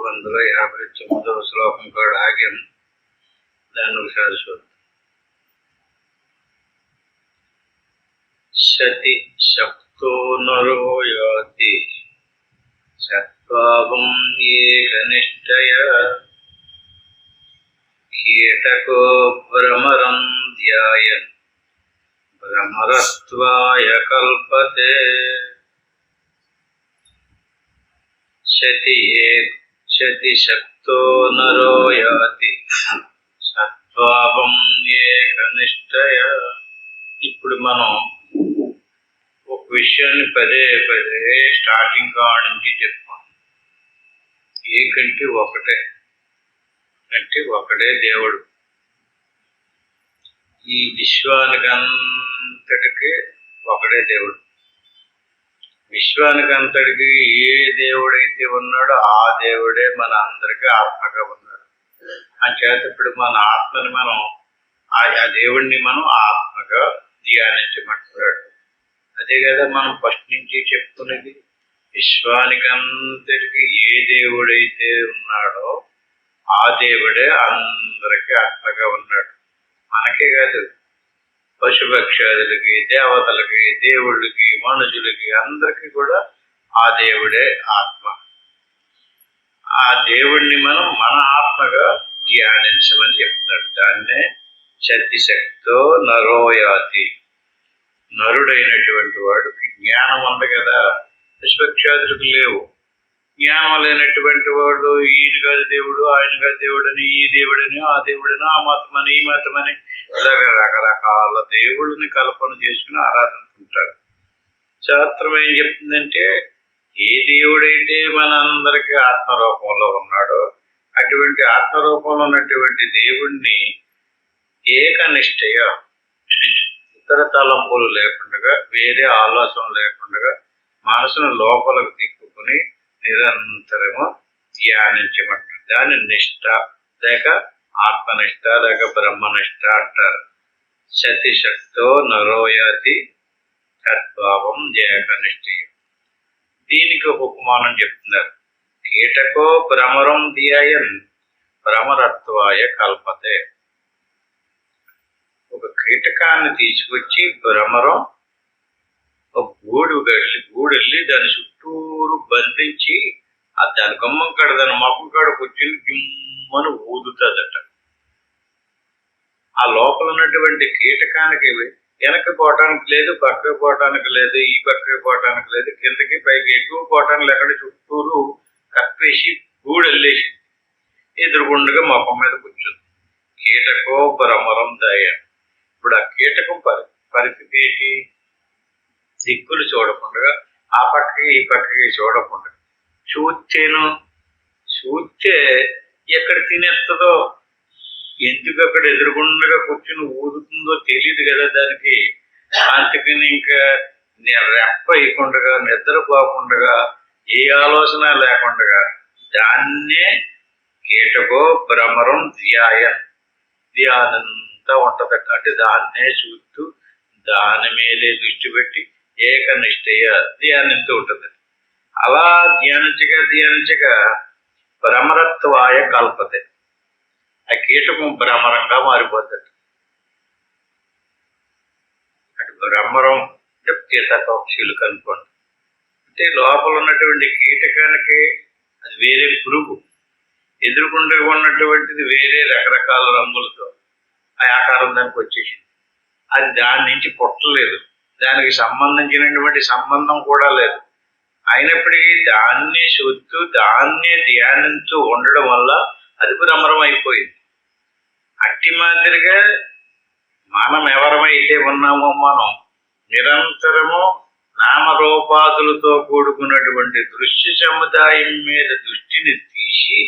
159వ శ్లోకం కూడా ఆగ్యం. దాన్ని ఒకసారి చూద్దాం. శతి శక్తో నరో యాతి సత్వావం ఏకనిష్టయ కీటకో భ్రమరం ధ్యాయన్ భ్రమరత్వాయ కల్పతే. శతి శక్తో నరో యాతి సత్వావం ఏకనిష్టయ. ఇప్పుడు మనం ఒక విషయాన్ని పదే పదే స్టార్టింగ్ కాడ నుంచి చెప్పుకోం. ఏకంటే ఒకటే, అంటే ఒకటే దేవుడు. ఈ విశ్వానికంతటికి ఒకటే దేవుడు. విశ్వానికంతటికి ఏ దేవుడైతే ఉన్నాడో ఆ దేవుడే మన అందరికీ ఆత్మగా ఉన్నాడు. అంచేత ఇప్పుడు మన ఆత్మని మనం ఆ దేవుడిని మనం ఆత్మగా ధ్యానించమంటున్నాడు. అదే కదా మనం ఫస్ట్ నుంచి చెప్పుకునేది. విశ్వానికంతటికి ఏ దేవుడైతే ఉన్నాడో ఆ దేవుడే అందరికీ ఆత్మగా ఉన్నాడు. మనకే కాదు, పశుపక్షాదులకి, దేవతలకి, దేవుళ్ళకి, మనుషులకి అందరికీ కూడా ఆ దేవుడే ఆత్మ. ఆ దేవుణ్ణి మనం మన ఆత్మగా ధ్యానించమని చెప్తున్నాడు. దాన్నే శక్తిశక్తితో నరోయాతి. నరుడైనటువంటి వాడికి జ్ఞానం ఉంది కదా, పశుపక్షాదులకు లేవు. జ్ఞానం లేనటువంటి వాడు ఈయన కాదు దేవుడు, ఆయన కాదు దేవుడు అని, ఈ దేవుడని, ఆ దేవుడని, ఆ మతమని, ఈ మతమని, ఇలాగ రకరకాల దేవుళ్ళని కల్పన చేసుకుని ఆరాధించుకుంటారు. శాస్త్రం ఏం చెప్తుందంటే, ఏ దేవుడైతే మనందరికీ ఆత్మరూపంలో ఉన్నాడో అటువంటి ఆత్మరూపంలో ఉన్నటువంటి దేవుణ్ణి ఏకనిష్టయ, ఇతర తలంపులు లేకుండా, వేరే ఆలోచన లేకుండా మనసును లోపలకు తిప్పుకుని నిరంతరము ధ్యానించమంటారు. దాని నిష్ట లేక ఆత్మనిష్ట లేక బ్రహ్మనిష్ట అంటారు. శక్తో నరోయాతి తద్భావం ఏకనిష్టయం. దీనికి ఒక ఉపమానం చెప్తున్నారు. కీటకో భ్రమరం ధ్యాయన్ భ్రమరత్వాయ కల్పతే. ఒక కీటకాన్ని తీసుకొచ్చి భ్రమరం ఒక గూడెళ్ళి దాని చుట్టూరు బంధించి దాని గుమ్మం కాడ దాని మొక్కం కాడ కూర్చుని గిమ్మను ఊదుతుందట. ఆ లోపల ఉన్నటువంటి కీటకానికి వెనక్కి పోవటానికి లేదు, పక్కకి పోవటానికి లేదు, ఈ పక్కకి పోవటానికి లేదు, కిందకి పైకి ఎక్కువ పోవటానికి లేకుండా చుట్టూరు కప్పేసి గూడెళ్ళేసి ఎదురుగుండగా మొక్కం మీద కూర్చుంది. కీటకో భ్రమరం దయ. ఇప్పుడు ఆ కీటకం పరిస్థితి ఏంటి? దిక్కులు చూడకుండా, ఆ పక్కకి ఈ పక్కకి చూడకుండా చూస్తే ఎక్కడ తినేస్తుందో, ఎందుకు అక్కడ ఎదురుగుండగా కూర్చుని ఊదుతుందో తెలియదు కదా దానికి. అందుకని ఇంకా రెప్ప ఇవ్వకుండా, నిద్రపోకుండా, ఏ ఆలోచన లేకుండా దాన్నే కీటకో భ్రమరం ధ్యానంతా ఉంటదట. అంటే దాన్నే చూస్తూ దాని మీదే దృష్టి పెట్టి ఏకనిష్టయ ధ్యానిస్తూ ఉంటుంది. అలా ధ్యానించగా భ్రమరత్వాయ కల్పతే. ఆ కీటకం భ్రమరంగా మారిపోతుంది. అటు భ్రమరం కీటకక్షులు కనుకోండి. అంటే లోపల ఉన్నటువంటి కీటకానికి అది వేరే పురుగు, ఎదురుకుండా ఉన్నటువంటిది వేరే రకరకాల రంగులతో ఆ ఆకారం దానికి వచ్చేసింది. అది దాని నుంచి పుట్టలేదు, దానికి సంబంధించినటువంటి సంబంధం కూడా లేదు. అయినప్పటికీ దాన్నే చూస్తూ దాన్నే ధ్యానిస్తూ ఉండడం వల్ల అది భ్రమరం అయిపోయింది. అట్టి మాదిరిగా మనం ఎవరమైతే ఉన్నామో మనం నిరంతరము నామరూపాదులతో కూడుకున్నటువంటి దృశ్య సముదాయం మీద దృష్టిని తీసి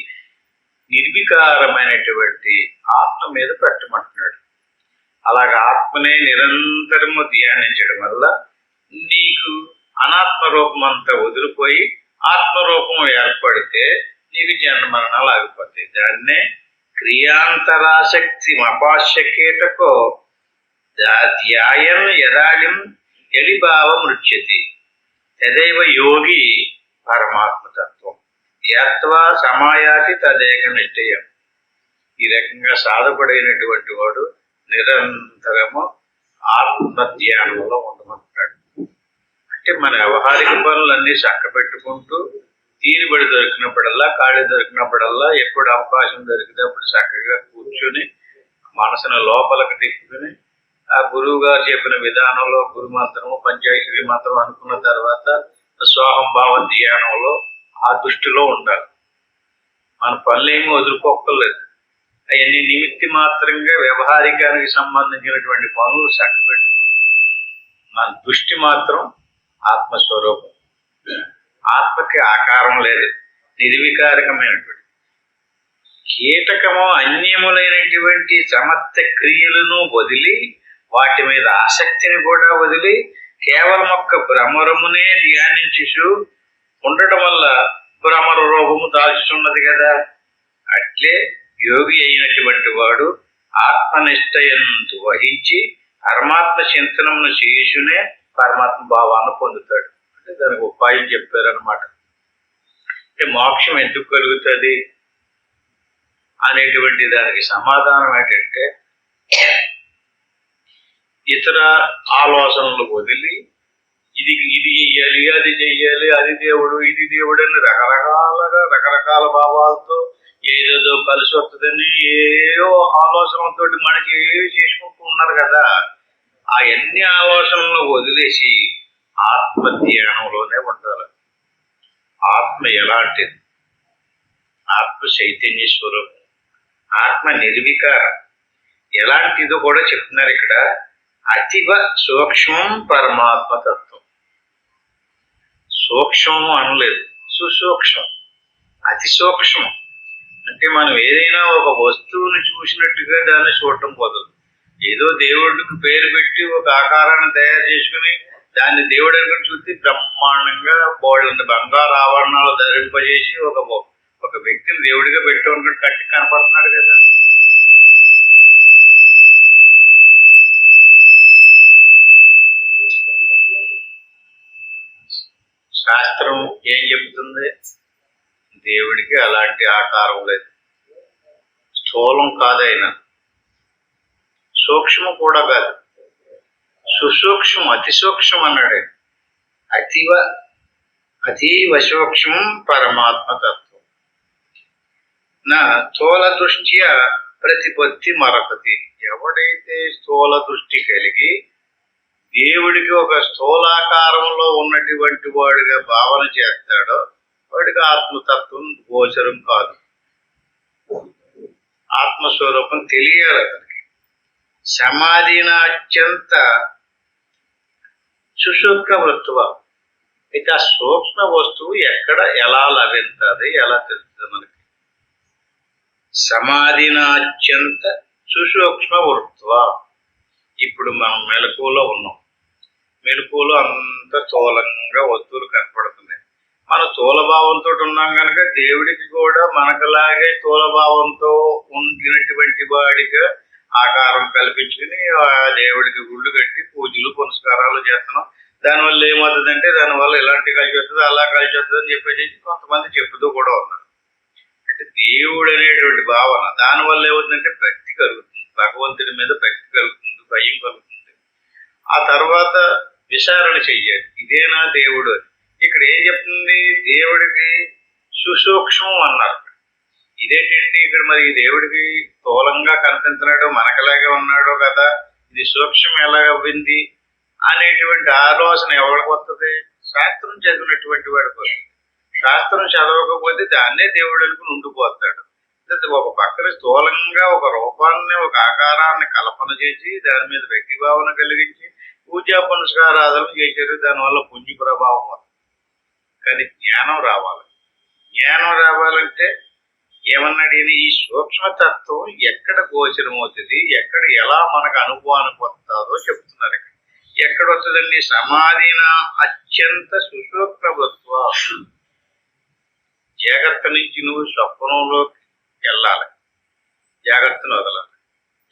నిర్వికారమైనటువంటి ఆత్మ మీద పెట్టమంటున్నాడు. అలాగే ఆత్మనే నిరంతరము ధ్యానించడం వల్ల నీకు అనాత్మ రూపం అంతా వదిలిపోయి ఆత్మరూపం ఏర్పడితే నీకు జన్మ మరణాలు ఆగిపోతాయి. దాన్నే క్రియాంతరాశక్తి అపాస్య కీటకో ధ్యాయం యదాళిం ఎలిభావ మృచ్యతి తదైవ యోగి పరమాత్మతత్వం. యాత్వా సమాయాతి తదేక నిశ్చయం. ఈ రకంగా సాధపడైనటువంటి వాడు నిరంతరము ఆత్మధ్యానంలో ఉండమంటాడు. అంటే మన వ్యవహారిక పనులన్నీ చక్కబెట్టుకుంటూ తీరుబడి దొరికినప్పుడల్లా, ఖాళీ దొరికినప్పుడల్లా, ఎప్పుడు అవకాశం దొరికితే అప్పుడు చక్కగా కూర్చుని మనసును లోపలికి తిప్పుకుని ఆ గురువు గారు చెప్పిన విధానంలో గురు మంత్రము, పంచాక్షరి మంత్రం అనుకున్న తర్వాత స్వాహంభావ ధ్యానంలో ఆ దృష్టిలో ఉండాలి. మన పనులేమీ వదులుకోక్కర్లేదు. అవన్నీ నిమిత్తి మాత్రంగా వ్యవహారికానికి సంబంధించినటువంటి పనులు చక్కబెట్టుకుంటూ మన దృష్టి మాత్రం ఆత్మస్వరూపం. ఆత్మకి ఆకారం లేదు, నిర్వికారకమైనటువంటి. కీటకము అన్యములైనటువంటి సమస్త క్రియలను వదిలి, వాటి మీద ఆసక్తిని కూడా వదిలి, కేవలం ఒక్క భ్రమరమునే ధ్యానించు ఉండటం వల్ల భ్రమర రూపము దాల్చుతున్నది కదా. అట్లే యోగి అయినటువంటి వాడు ఆత్మనిష్టయంతో వహించి పరమాత్మ చింతనమును చేసునే పరమాత్మ భావాన్ని పొందుతాడు. అంటే దానికి ఉపాయం చెప్పారనమాట. అంటే మోక్షం ఎందుకు కలుగుతుంది అనేటువంటి దానికి సమాధానం ఏంటంటే, ఇతర ఆలోచనలు వదిలి ఇది చెయ్యాలి, అది చెయ్యాలి, అది దేవుడు, ఇది దేవుడు అని రకరకాల భావాలతో ఏదేదో కలిసి వస్తుందని ఏవో ఆలోచనలతో మనకి ఏవి చేసుకుంటూ ఉన్నారు కదా. ఆ అన్ని ఆలోచనలను వదిలేసి ఆత్మధ్యానంలోనే ఉండాలి. ఆత్మ ఎలాంటిది? ఆత్మ చైతన్య స్వరూపం, ఆత్మ నిర్వికారం. ఎలాంటిదో కూడా చెప్తున్నారు ఇక్కడ. అతివ సూక్ష్మం పరమాత్మ తత్వం. సూక్ష్మము అనలేదు, సుసూక్ష్మం, అతి సూక్ష్మం. అంటే మనం ఏదైనా ఒక వస్తువుని చూసినట్టుగా దాన్ని చూడటం కుదరదు. ఏదో దేవుడికి పేరు పెట్టి ఒక ఆకారాన్ని తయారు చేసుకుని దాన్ని దేవుడు అనుకుని చూస్తే బ్రహ్మాండంగా బోళ్ళ బంగారు ఆభరణాలు ధరింపజేసి ఒక వ్యక్తిని దేవుడిగా పెట్టి అనుకుని కట్టి కనపడుతున్నాడు కదా. శాస్త్రం ఏం చెబుతుంది? దేవుడికి అలాంటి ఆకారం లేదు. స్థూలం కాదైనా, సూక్ష్మం కూడా కాదు, సుసూక్ష్మం, అతి సూక్ష్మం అన్నాడు. అతీవ సూక్ష్మం పరమాత్మ తత్వం. నా స్థూల దృష్ట్యా ప్రతిపత్తి మరొకటి. ఎవడైతే స్థూల దృష్టి కలిగి దేవుడికి ఒక స్థూలాకారంలో ఉన్నటువంటి వాడిగా భావన చేస్తాడో వాడికి ఆత్మతత్వం గోచరం కాదు. ఆత్మస్వరూపం తెలియాలి అతనికి. సమాధిన అత్యంత సుసూక్ష్మ వస్తువు. అయితే ఆ సూక్ష్మ వస్తువు ఎక్కడ ఎలా లభించదు, ఎలా తెలుస్తుంది మనకి? సమాధిన అత్యంత సుసూక్ష్మ వృత్వ. ఇప్పుడు మనం మెలకువలో ఉన్నాం. మెలకువలో అంత స్థూలంగా వస్తువులు కనపడుతున్నాయి. మన స్థూలభావంతో ఉన్నాం కనుక దేవుడికి కూడా మనకులాగే స్థూలభావంతో ఉండినటువంటి వాడిగా ఆకారం కల్పించుకుని ఆ దేవుడికి గుళ్ళు కట్టి పూజలు పునస్కారాలు చేస్తున్నాం. దానివల్ల ఏమవుతుందంటే దానివల్ల ఇలాంటి కలిసి వస్తుంది, అలా కలిసి వస్తుంది అని చెప్పేసి కొంతమంది చెప్పుతూ కూడా ఉన్నారు. అంటే దేవుడు అనేటువంటి భావన దానివల్ల ఏమవుతుందంటే భక్తి కలుగుతుంది, భగవంతుడి మీద భక్తి కలుగుతుంది, భయం కలుగుతుంది. ఆ తర్వాత విచారణ చెయ్యాలి, ఇదేనా దేవుడు అని. ఇక్కడ ఏం చెప్తుంది? దేవుడికి సుసూక్ష్మం అన్నారు. ఇదేంటండి ఇక్కడ మరి దేవుడికి స్థూలంగా కనిపించినాడో మనకలాగే ఉన్నాడో కదా, ఇది సూక్ష్మం ఎలాగవ్వింది అనేటువంటి ఆలోచన ఎవరికి వస్తుంది? శాస్త్రం చదివినటువంటి వాడికి వస్తుంది. శాస్త్రం చదవకపోతే దాన్నే దేవుడు అనుకుని ఉండిపోతాడు. ఒక పక్కన స్థూలంగా ఒక రూపాన్ని, ఒక ఆకారాన్ని కల్పన చేసి దాని మీద వ్యక్తి భావన కలిగించి పూజా పునస్కారాధనలు చేశారు. దానివల్ల పుణ్య ప్రభావం వస్తుంది. కానీ జ్ఞానం రావాలి. జ్ఞానం రావాలంటే ఏమన్నాడు ఈయన? ఈ సూక్ష్మతత్వం ఎక్కడ గోచరమవుతుంది, ఎక్కడ ఎలా మనకు అనుభవానికి వస్తుందో చెప్తున్నారు. ఎక్కడ వస్తుందండి? సమాధిన అత్యంత సుసూక్ష్మత్వ. జాగ్రత్త నుంచి నువ్వు స్వప్నంలోకి వెళ్ళాలి, జాగ్రత్తను వదలాలి.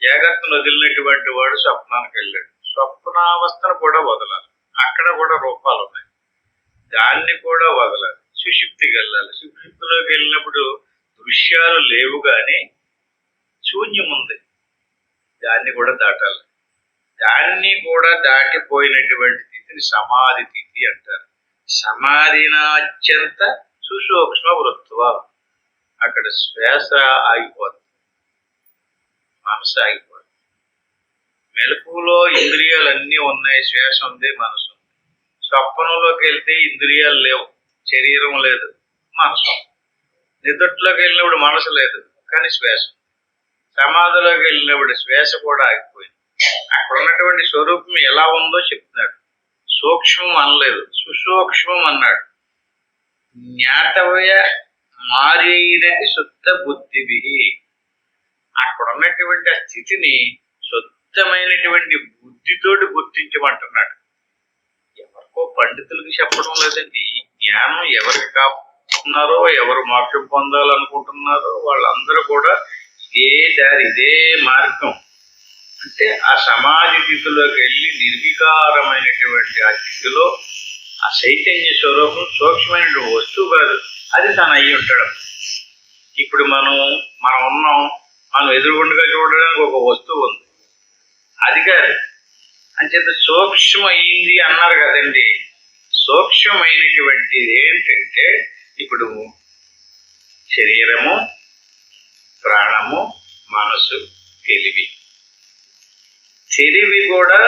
జాగ్రత్తను వదిలినటువంటి వాడు స్వప్నానికి వెళ్ళాడు. స్వప్నావస్థను కూడా వదలాలి. అక్కడ కూడా రూపాలు ఉన్నాయి, దాన్ని కూడా వదలాలి. సుషుప్తికి వెళ్ళాలి. సుషుప్తిలోకి వెళ్ళినప్పుడు దృశ్యాలు లేవు కానీ శూన్యం ఉంది, దాన్ని కూడా దాటాలి. దాన్ని కూడా దాటిపోయినటువంటి స్థితిని సమాధి స్థితి అంటారు. సమాధినాత్యంత సుసూక్ష్మ వృత్వ, అక్కడ శ్వాస ఆగిపోతుంది, మనసు ఆగిపోతుంది. మెలకువలో ఇంద్రియాలన్నీ ఉన్నాయి, శ్వాస ఉంది, మనసు ఉంది. స్వప్నంలోకి వెళ్తే ఇంద్రియాలు లేవు, శరీరం లేదు, మనసు. నిద్రలోకి వెళ్ళినప్పుడు మనసు లేదు కానీ శ్వాస. సమాధిలోకి వెళ్ళినప్పుడు శ్వాస కూడా ఆగిపోయింది. అక్కడ ఉన్నటువంటి స్వరూపం ఎలా ఉందో చెప్తున్నాడు. సూక్ష్మం అనలేదు, సుసూక్ష్మం అన్నాడు. జ్ఞాతవ్య మారైనది శుద్ధ బుద్ధివి. అక్కడ ఉన్నటువంటి ఆ స్థితిని శుద్ధమైనటువంటి బుద్ధితోటి గుర్తించమంటున్నాడు. ఎవరికో పండితులకి చెప్పడం లేదండి. ఈ జ్ఞానం ఎవరికి కాపుతున్నారో, ఎవరు మోక్షం పొందాలనుకుంటున్నారో వాళ్ళందరూ కూడా ఇదే దారి, ఇదే మార్గం. అంటే ఆ సమాధి స్థితిలోకి వెళ్ళి నిర్వికారమైనటువంటి ఆ స్థితిలో ఆ చైతన్య స్వరూపం సూక్ష్మమైనటువంటి వస్తువు కాదు, అది తను అయ్యి ఉంటాడు. ఇప్పుడు మనం ఉన్నాం, మనం ఎదురుగుండగా చూడడానికి ఒక వస్తువు ఉంది, అది కాదు. అంచేత సూక్ష్మ అయింది అన్నారు కదండి. సూక్ష్మమైనటువంటిది ఏంటంటే ఇప్పుడు శరీరము, ప్రాణము, మనసు, తెలివి. తెలివి కూడా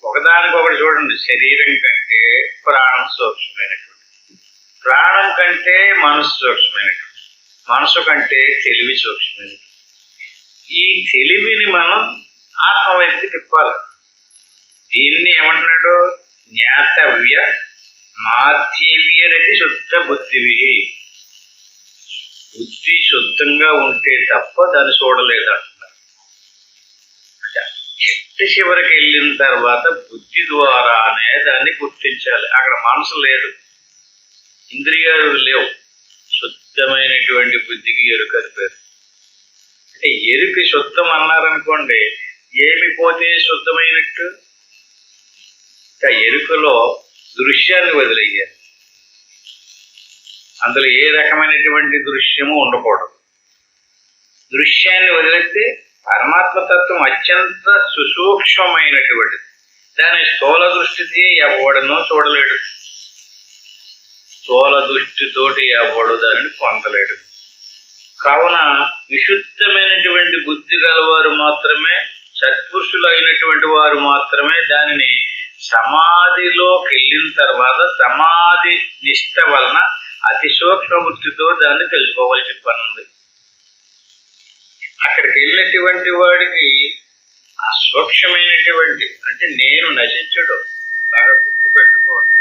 ఒకదానికొకటి చూడండి. శరీరం కంటే ప్రాణం సూక్ష్మమైనటువంటి, ప్రాణం కంటే మనసు సూక్ష్మమైనటువంటి, మనసు కంటే తెలివి సూక్ష్మమైనటువంటి. ఈ తెలివిని మనం ఆత్మ వైపుకి తిప్పాలి. దీన్ని ఏమంటున్నాడు? జ్ఞాతవ్య మాధ్యవ్యరతి శుద్ధ బుద్ధివి. బుద్ధి శుద్ధంగా ఉంటే తప్ప దాన్ని చూడలేదు అంటున్నారు. చెట్టు చివరికి వెళ్ళిన తర్వాత బుద్ధి ద్వారానే దాన్ని గుర్తించాలి. అక్కడ మనసు లేదు, ఇంద్రియాలు లేవు, శుద్ధమైనటువంటి బుద్ధికి ఎరుక అని పేరు. అంటే ఎరుక శుద్ధం అన్నారనుకోండి, ఏమి పోతే శుద్ధమైనట్టు? ఎరుకలో దృశ్యాన్ని వదిలేయాలి. అందులో ఏ రకమైనటువంటి దృశ్యము ఉండకూడదు. దృశ్యాన్ని వదిలేస్తే పరమాత్మతత్వం అత్యంత సుసూక్ష్మమైనటువంటిది. దాని స్థూల దృష్టితో ఎవడనో చూడలేడు, స్థూల దృష్టితోటి ఎవడు దానిని పొందలేడు. కావున విశుద్ధమైనటువంటి బుద్ధి గలవారు మాత్రమే, సత్పురుషులు అయినటువంటి వారు మాత్రమే దానిని సమాధిలోకి వెళ్ళిన తర్వాత సమాధి నిష్ట వలన అతి సూక్ష్మ బుద్ధితో దాన్ని తెలుసుకోవాల్సి పని ఉంది. అక్కడికి వెళ్ళినటువంటి వాడికి ఆ సూక్ష్మమైనటువంటి అంటే నేను నశించడం బాగా గుర్తు పెట్టుకోండి.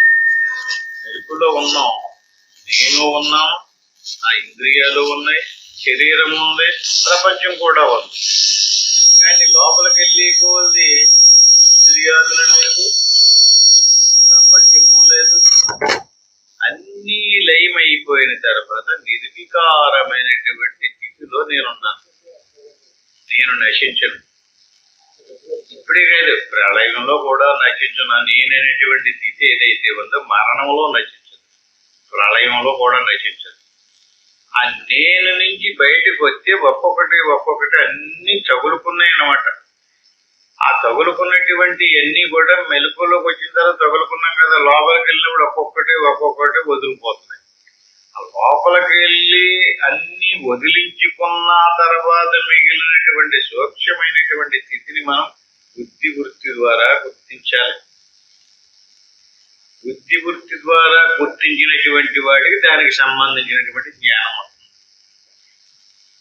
మెరుపులో ఉన్నాం, నేను ఉన్నాను, ఆ ఇంద్రియాలు ఉన్నాయి, శరీరం ఉంది, ప్రపంచం కూడా ఉంది. కానీ లోపలికి వెళ్ళి కొద్ది ఇంద్రియాలు లేవు, ప్రపంచము లేదు, అన్నీ లయమైపోయిన తర్వాత నిర్వికారమైనటువంటి స్థితిలో నేనున్నాను. నేను నశించను. ఇప్పుడే కాదు, ప్రళయంలో కూడా నశించున్నా. నేనైనటువంటి స్థితి ఏదైతే ఉందో మరణంలో నశించదు, ప్రళయంలో కూడా నశించదు. ఆ నేను నుంచి బయటకు వస్తే ఒక్కొక్కటి అన్ని తగులుకున్నాయి అన్నమాట. ఆ తగులుకున్నటువంటి అన్ని కూడా మెలకువలోకి వచ్చిన తర్వాత తగులుకున్నాం కదా, లోపలికి వెళ్ళినప్పుడు ఒక్కొక్కటి వదిలిపోతున్నాయి. ఆ లోపలికి వెళ్ళి అన్ని వదిలించుకున్న తర్వాత మిగిలినటువంటి సూక్ష్మమైనటువంటి స్థితిని మనం బుద్ధి వృత్తి ద్వారా గుర్తించాలి. బుద్ధి వృత్తి ద్వారా గుర్తించినటువంటి వాడికి దానికి సంబంధించినటువంటి జ్ఞానం వస్తుంది.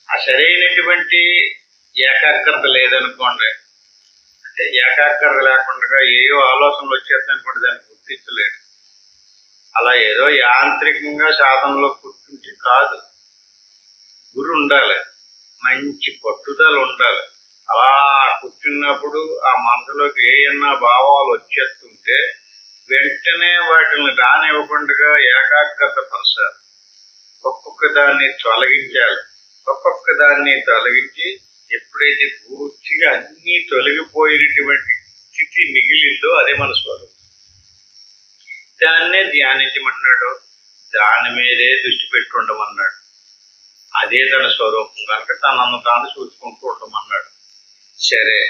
ఆ సరైనటువంటి ఏకాగ్రత లేదనుకోండి, అంటే ఏకాగ్రత లేకుండా ఏయో ఆలోచనలు వచ్చేస్తాయనుకోండి, దాన్ని గుర్తించలేడు. అలా ఏదో యాంత్రికంగా సాధనలో కూర్చుంటే కాదు. గురి ఉండాలి, మంచి పట్టుదల ఉండాలి. అలా కూర్చున్నప్పుడు ఆ మనసులోకి ఏమన్నా భావాలు వచ్చేస్తుంటే వెంటనే వాటిని రానివ్వకుండా ఏకాగ్రత పరచాలి. ఒక్కొక్క దాన్ని తొలగించాలి. ఒక్కొక్క దాన్ని తొలగించి ఎప్పుడైతే పూర్తిగా అన్నీ తొలగిపోయినటువంటి స్థితి మిగిలిందో అదే మన స్వరూపం. దాన్నే ధ్యానించమంటున్నాడు. దాని మీదే దృష్టి పెట్టి ఉండమన్నాడు. అదే తన స్వరూపం కనుక తనను తాను చూసుకుంటూ ఉండమన్నాడు. సరే,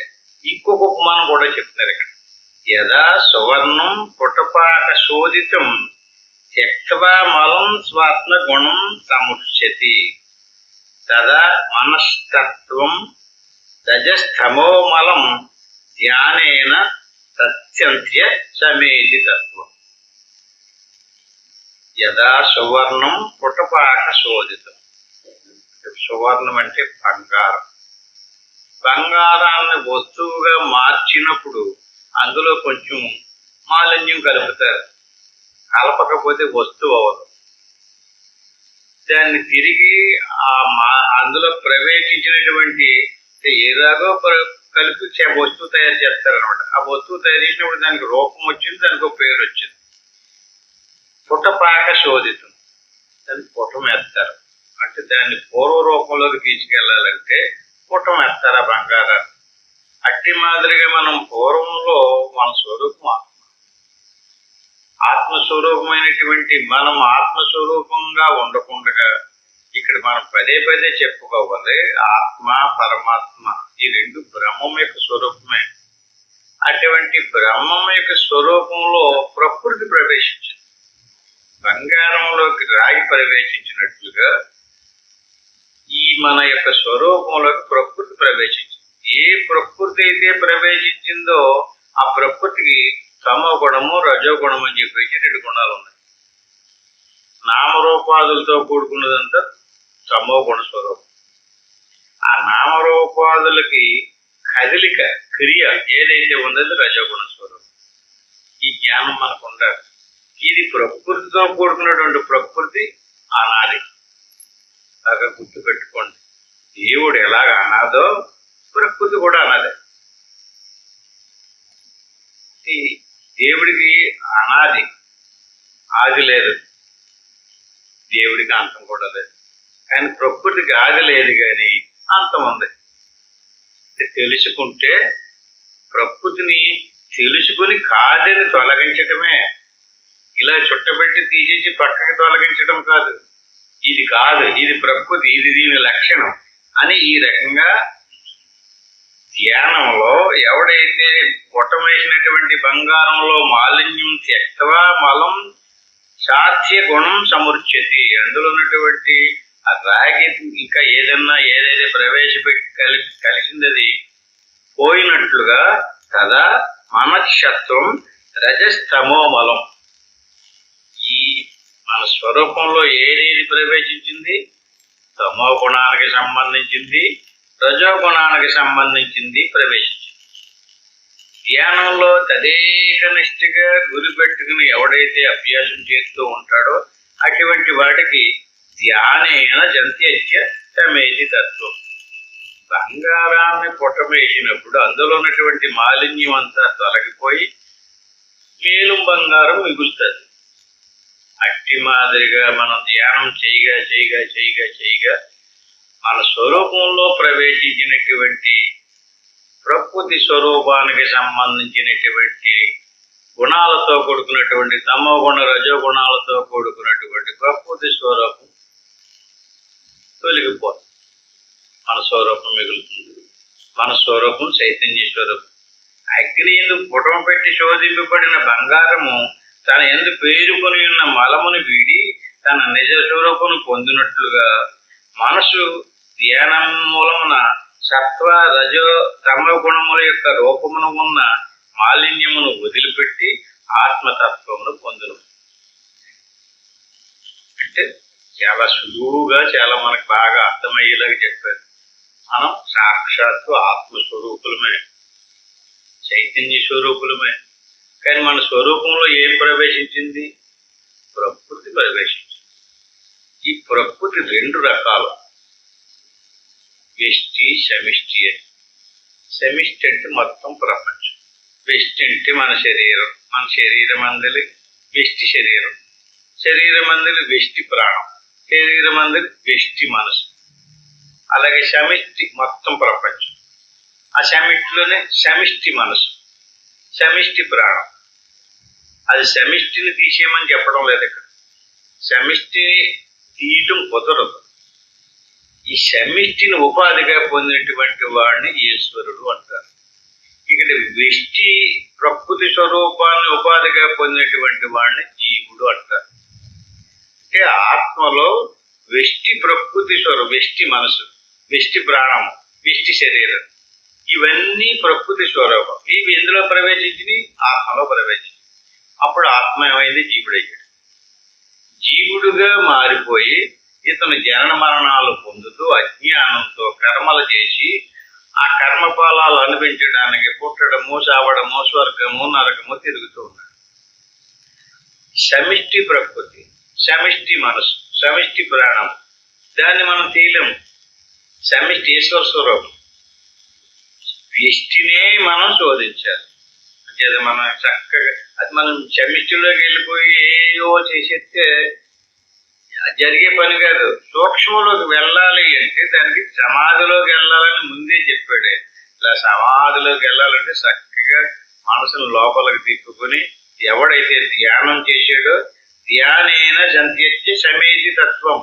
ఇంకొక ఉపమానం కూడా చెప్తున్నారు ఇక్కడ. యదా సువర్ణం పుటపాక శోధితం త్యక్త్వా మలం స్వాత్మ గుణం సముచ్యతి తదా మనస్తత్వం రజస్తమోమలం ధ్యానేన తత్యంత్య సమేతి తత్వం. యదా సువర్ణం పుటపాక శోధితం. సువర్ణం అంటే బంగారం. బంగారాన్ని వస్తువుగా మార్చినప్పుడు అందులో కొంచెం మాలిన్యం కలుపుతారు. కలపకపోతే వస్తువు అవ్వదు. దాన్ని తిరిగి అందులో ప్రవేశించినటువంటి ఏదాగో కలిపి వస్తువు తయారు చేస్తారనమాట. ఆ వస్తువు తయారు చేసినప్పుడు దానికి రూపం వచ్చింది, దానికి ఒక పేరు వచ్చింది. పుటపాక శోధితం. దాన్ని పుటం వేస్తారు. అంటే దాన్ని పూర్వ రూపంలోకి తీసుకెళ్లాలంటే పుటం వేస్తారు ఆ బంగారాన్ని. అట్టి మాదిరిగా మనం పూర్వంలో మన స్వరూపం ఆత్మస్వరూపమైనటువంటి మనం ఆత్మస్వరూపంగా ఉండకుండా ఇక్కడ మనం పదే పదే చెప్పుకోవాలి. ఆత్మ పరమాత్మ ఈ రెండు బ్రహ్మం యొక్క స్వరూపమే. అటువంటి బ్రహ్మం యొక్క స్వరూపంలో ప్రకృతి ప్రవేశించింది. బంగారంలోకి రాగి ప్రవేశించినట్లుగా ఈ మన యొక్క స్వరూపంలోకి ప్రకృతి ప్రవేశించింది. ఏ ప్రకృతి అయితే ప్రవేశించిందో ఆ ప్రకృతికి తమో గుణము రజో గుణము అని చెప్పేసి రెండు గుణాలు ఉన్నాయి. నామరూపాదులతో కూడుకున్నదంతా తమో గుణ స్వరూపం. ఆ నామరూపాదులకి కదిలిక క్రియ ఏదైతే ఉన్నది రజోగుణ స్వరూపం. ఈ జ్ఞానం మనకు ఉండాలి. ఇది ప్రకృతితో కూడుకున్నటువంటి ప్రకృతి అనాది. బాగా గుర్తుపెట్టుకోండి. దేవుడు ఎలాగ అనాదో ప్రకృతి కూడా అనాదే. దేవుడికి అనాది ఆది లేదు, దేవుడికి అంతం కూడా లేదు. కానీ ప్రకృతికి ఆది లేదు కానీ అంతం ఉంది. తెలుసుకుంటే ప్రకృతిని తెలుసుకుని కాదని తొలగించటమే. ఇలా చుట్టబెట్టి తీసేసి పక్కకి తొలగించడం కాదు. ఇది కాదు, ఇది ప్రకృతి, ఇది దీని లక్షణం అని ఈ రకంగా ధ్యానంలో ఎవడైతే పుటమేసినటువంటి బంగారంలో మాలిన్యం త్యక్త్వా మలం సాధ్య గుణం సమూర్ఛతి. అందులో ఉన్నటువంటి ఆ రాగి ఇంకా ఏదైతే ప్రవేశపెట్టి కలిసింది పోయినట్లుగా కదా మనక్షత్వం రజస్తమోమలం. ఈ మన స్వరూపంలో ఏదేది ప్రవేశించింది తమో గుణానికి సంబంధించింది, రజోగుణానికి సంబంధించింది ప్రవేశించింది. ధ్యానంలో తదేక నిష్ఠగా గురి పెట్టుకుని ఎవడైతే అభ్యాసం చేస్తూ ఉంటాడో అటువంటి వాటికి ధ్యానేన జంత్యత్య తమేతి తత్వం. బంగారాన్ని పుటమేసినప్పుడు అందులో ఉన్నటువంటి మాలిన్యం అంతా తొలగిపోయి మేలు బంగారం మిగులుతుంది. అట్టి మాదిరిగా మనం ధ్యానం చేయగా మన స్వరూపంలో ప్రవేశించినటువంటి ప్రకృతి స్వరూపానికి సంబంధించినటువంటి గుణాలతో కూడుకున్నటువంటి తమో గుణ రజో గుణాలతో కూడుకున్నటువంటి ప్రకృతి స్వరూపం తొలగిపోతుంది. మన స్వరూపం మిగులుతుంది. మన స్వరూపం చైతన్య స్వరూపం. అగ్ని ఎందుకు పుటం పెట్టి శోధింపబడిన బంగారము తన ఎందు పేరుకొని ఉన్న మలమును వీడి తన నిజ స్వరూపమును పొందినట్లుగా మనసు ధ్యానం మూలమున సత్వ రజో తమ గుణముల యొక్క రూపమును ఉన్న మాలిన్యమును వదిలిపెట్టి ఆత్మతత్వమును పొందును. అంటే చాలా సులువుగా చాలా మనకు బాగా అర్థమయ్యేలాగా చెప్పారు. మనం సాక్షాత్తు ఆత్మస్వరూపులమే, చైతన్య స్వరూపులమే. కానీ మన స్వరూపంలో ఏం ప్రవేశించింది? ప్రకృతి ప్రవేశించింది. ఈ ప్రకృతి రెండు రకాలు, వ్యష్టి సమిష్టి అని. సమిష్టి అంటే మొత్తం ప్రపంచం, వ్యష్టి అంటే మన శరీరం అందరి వ్యష్టి శరీరం అందరి వ్యష్టి ప్రాణం, శరీరం అందరి వ్యష్టి మనసు. అలాగే సమిష్టి మొత్తం ప్రపంచం. ఆ సమిష్టిలోనే సమిష్టి మనసు, సమిష్టి ప్రాణం. అది సమిష్టిని తీసేయమని చెప్పడం లేదు ఇక్కడ. సమిష్టిని తీయటం కుదరదు. ఈ సమిష్టిని ఉపాధిగా పొందినటువంటి వాడిని ఈశ్వరుడు అంటారు. ఇక్కడ వ్యష్టి ప్రకృతి స్వరూపాన్ని ఉపాధిగా పొందినటువంటి వాడిని జీవుడు అంటారు. అంటే ఆత్మలో వ్యష్టి ప్రకృతి స్వరూపం, వ్యష్టి మనసు, వ్యష్టి ప్రాణము, వ్యష్టి శరీరం, ఇవన్నీ ప్రకృతి స్వరూపం. ఇవి ఎందులో ప్రవేశించి ఆత్మలో ప్రవేశించి అప్పుడు ఆత్మ ఏమైంది? జీవుడయ్యాడు. జీవుడుగా మారిపోయి ఇతను జనన మరణాలు పొందుతూ అజ్ఞానంతో కర్మలు చేసి ఆ కర్మఫలాలు అనిపించడానికి పుట్టడము, చావడము, స్వర్గము, నరకము తిరుగుతూ ఉన్నాడు. సమిష్టి ప్రకృతి, సమిష్టి మనసు, సమిష్టి ప్రాణం, దాన్ని మనం తీయలేము. సమిష్టి ఈశ్వర స్వరూపం. వ్యష్టినే మనం శోధించాలి. అంటే మనం చక్కగా అది మనం సమిష్టిలోకి వెళ్ళిపోయి ఏయో చేసేస్తే జరిగే పని కాదు. సూక్ష్మంలోకి వెళ్ళాలి అంటే దానికి సమాధిలోకి వెళ్ళాలని ముందే చెప్పాడు. ఇలా సమాధిలోకి వెళ్ళాలంటే చక్కగా మనసును లోపలికి తిప్పుకొని ఎవడైతే ధ్యానం చేశాడో ధ్యానేన సంత్యజ్య సమేతి తత్వం.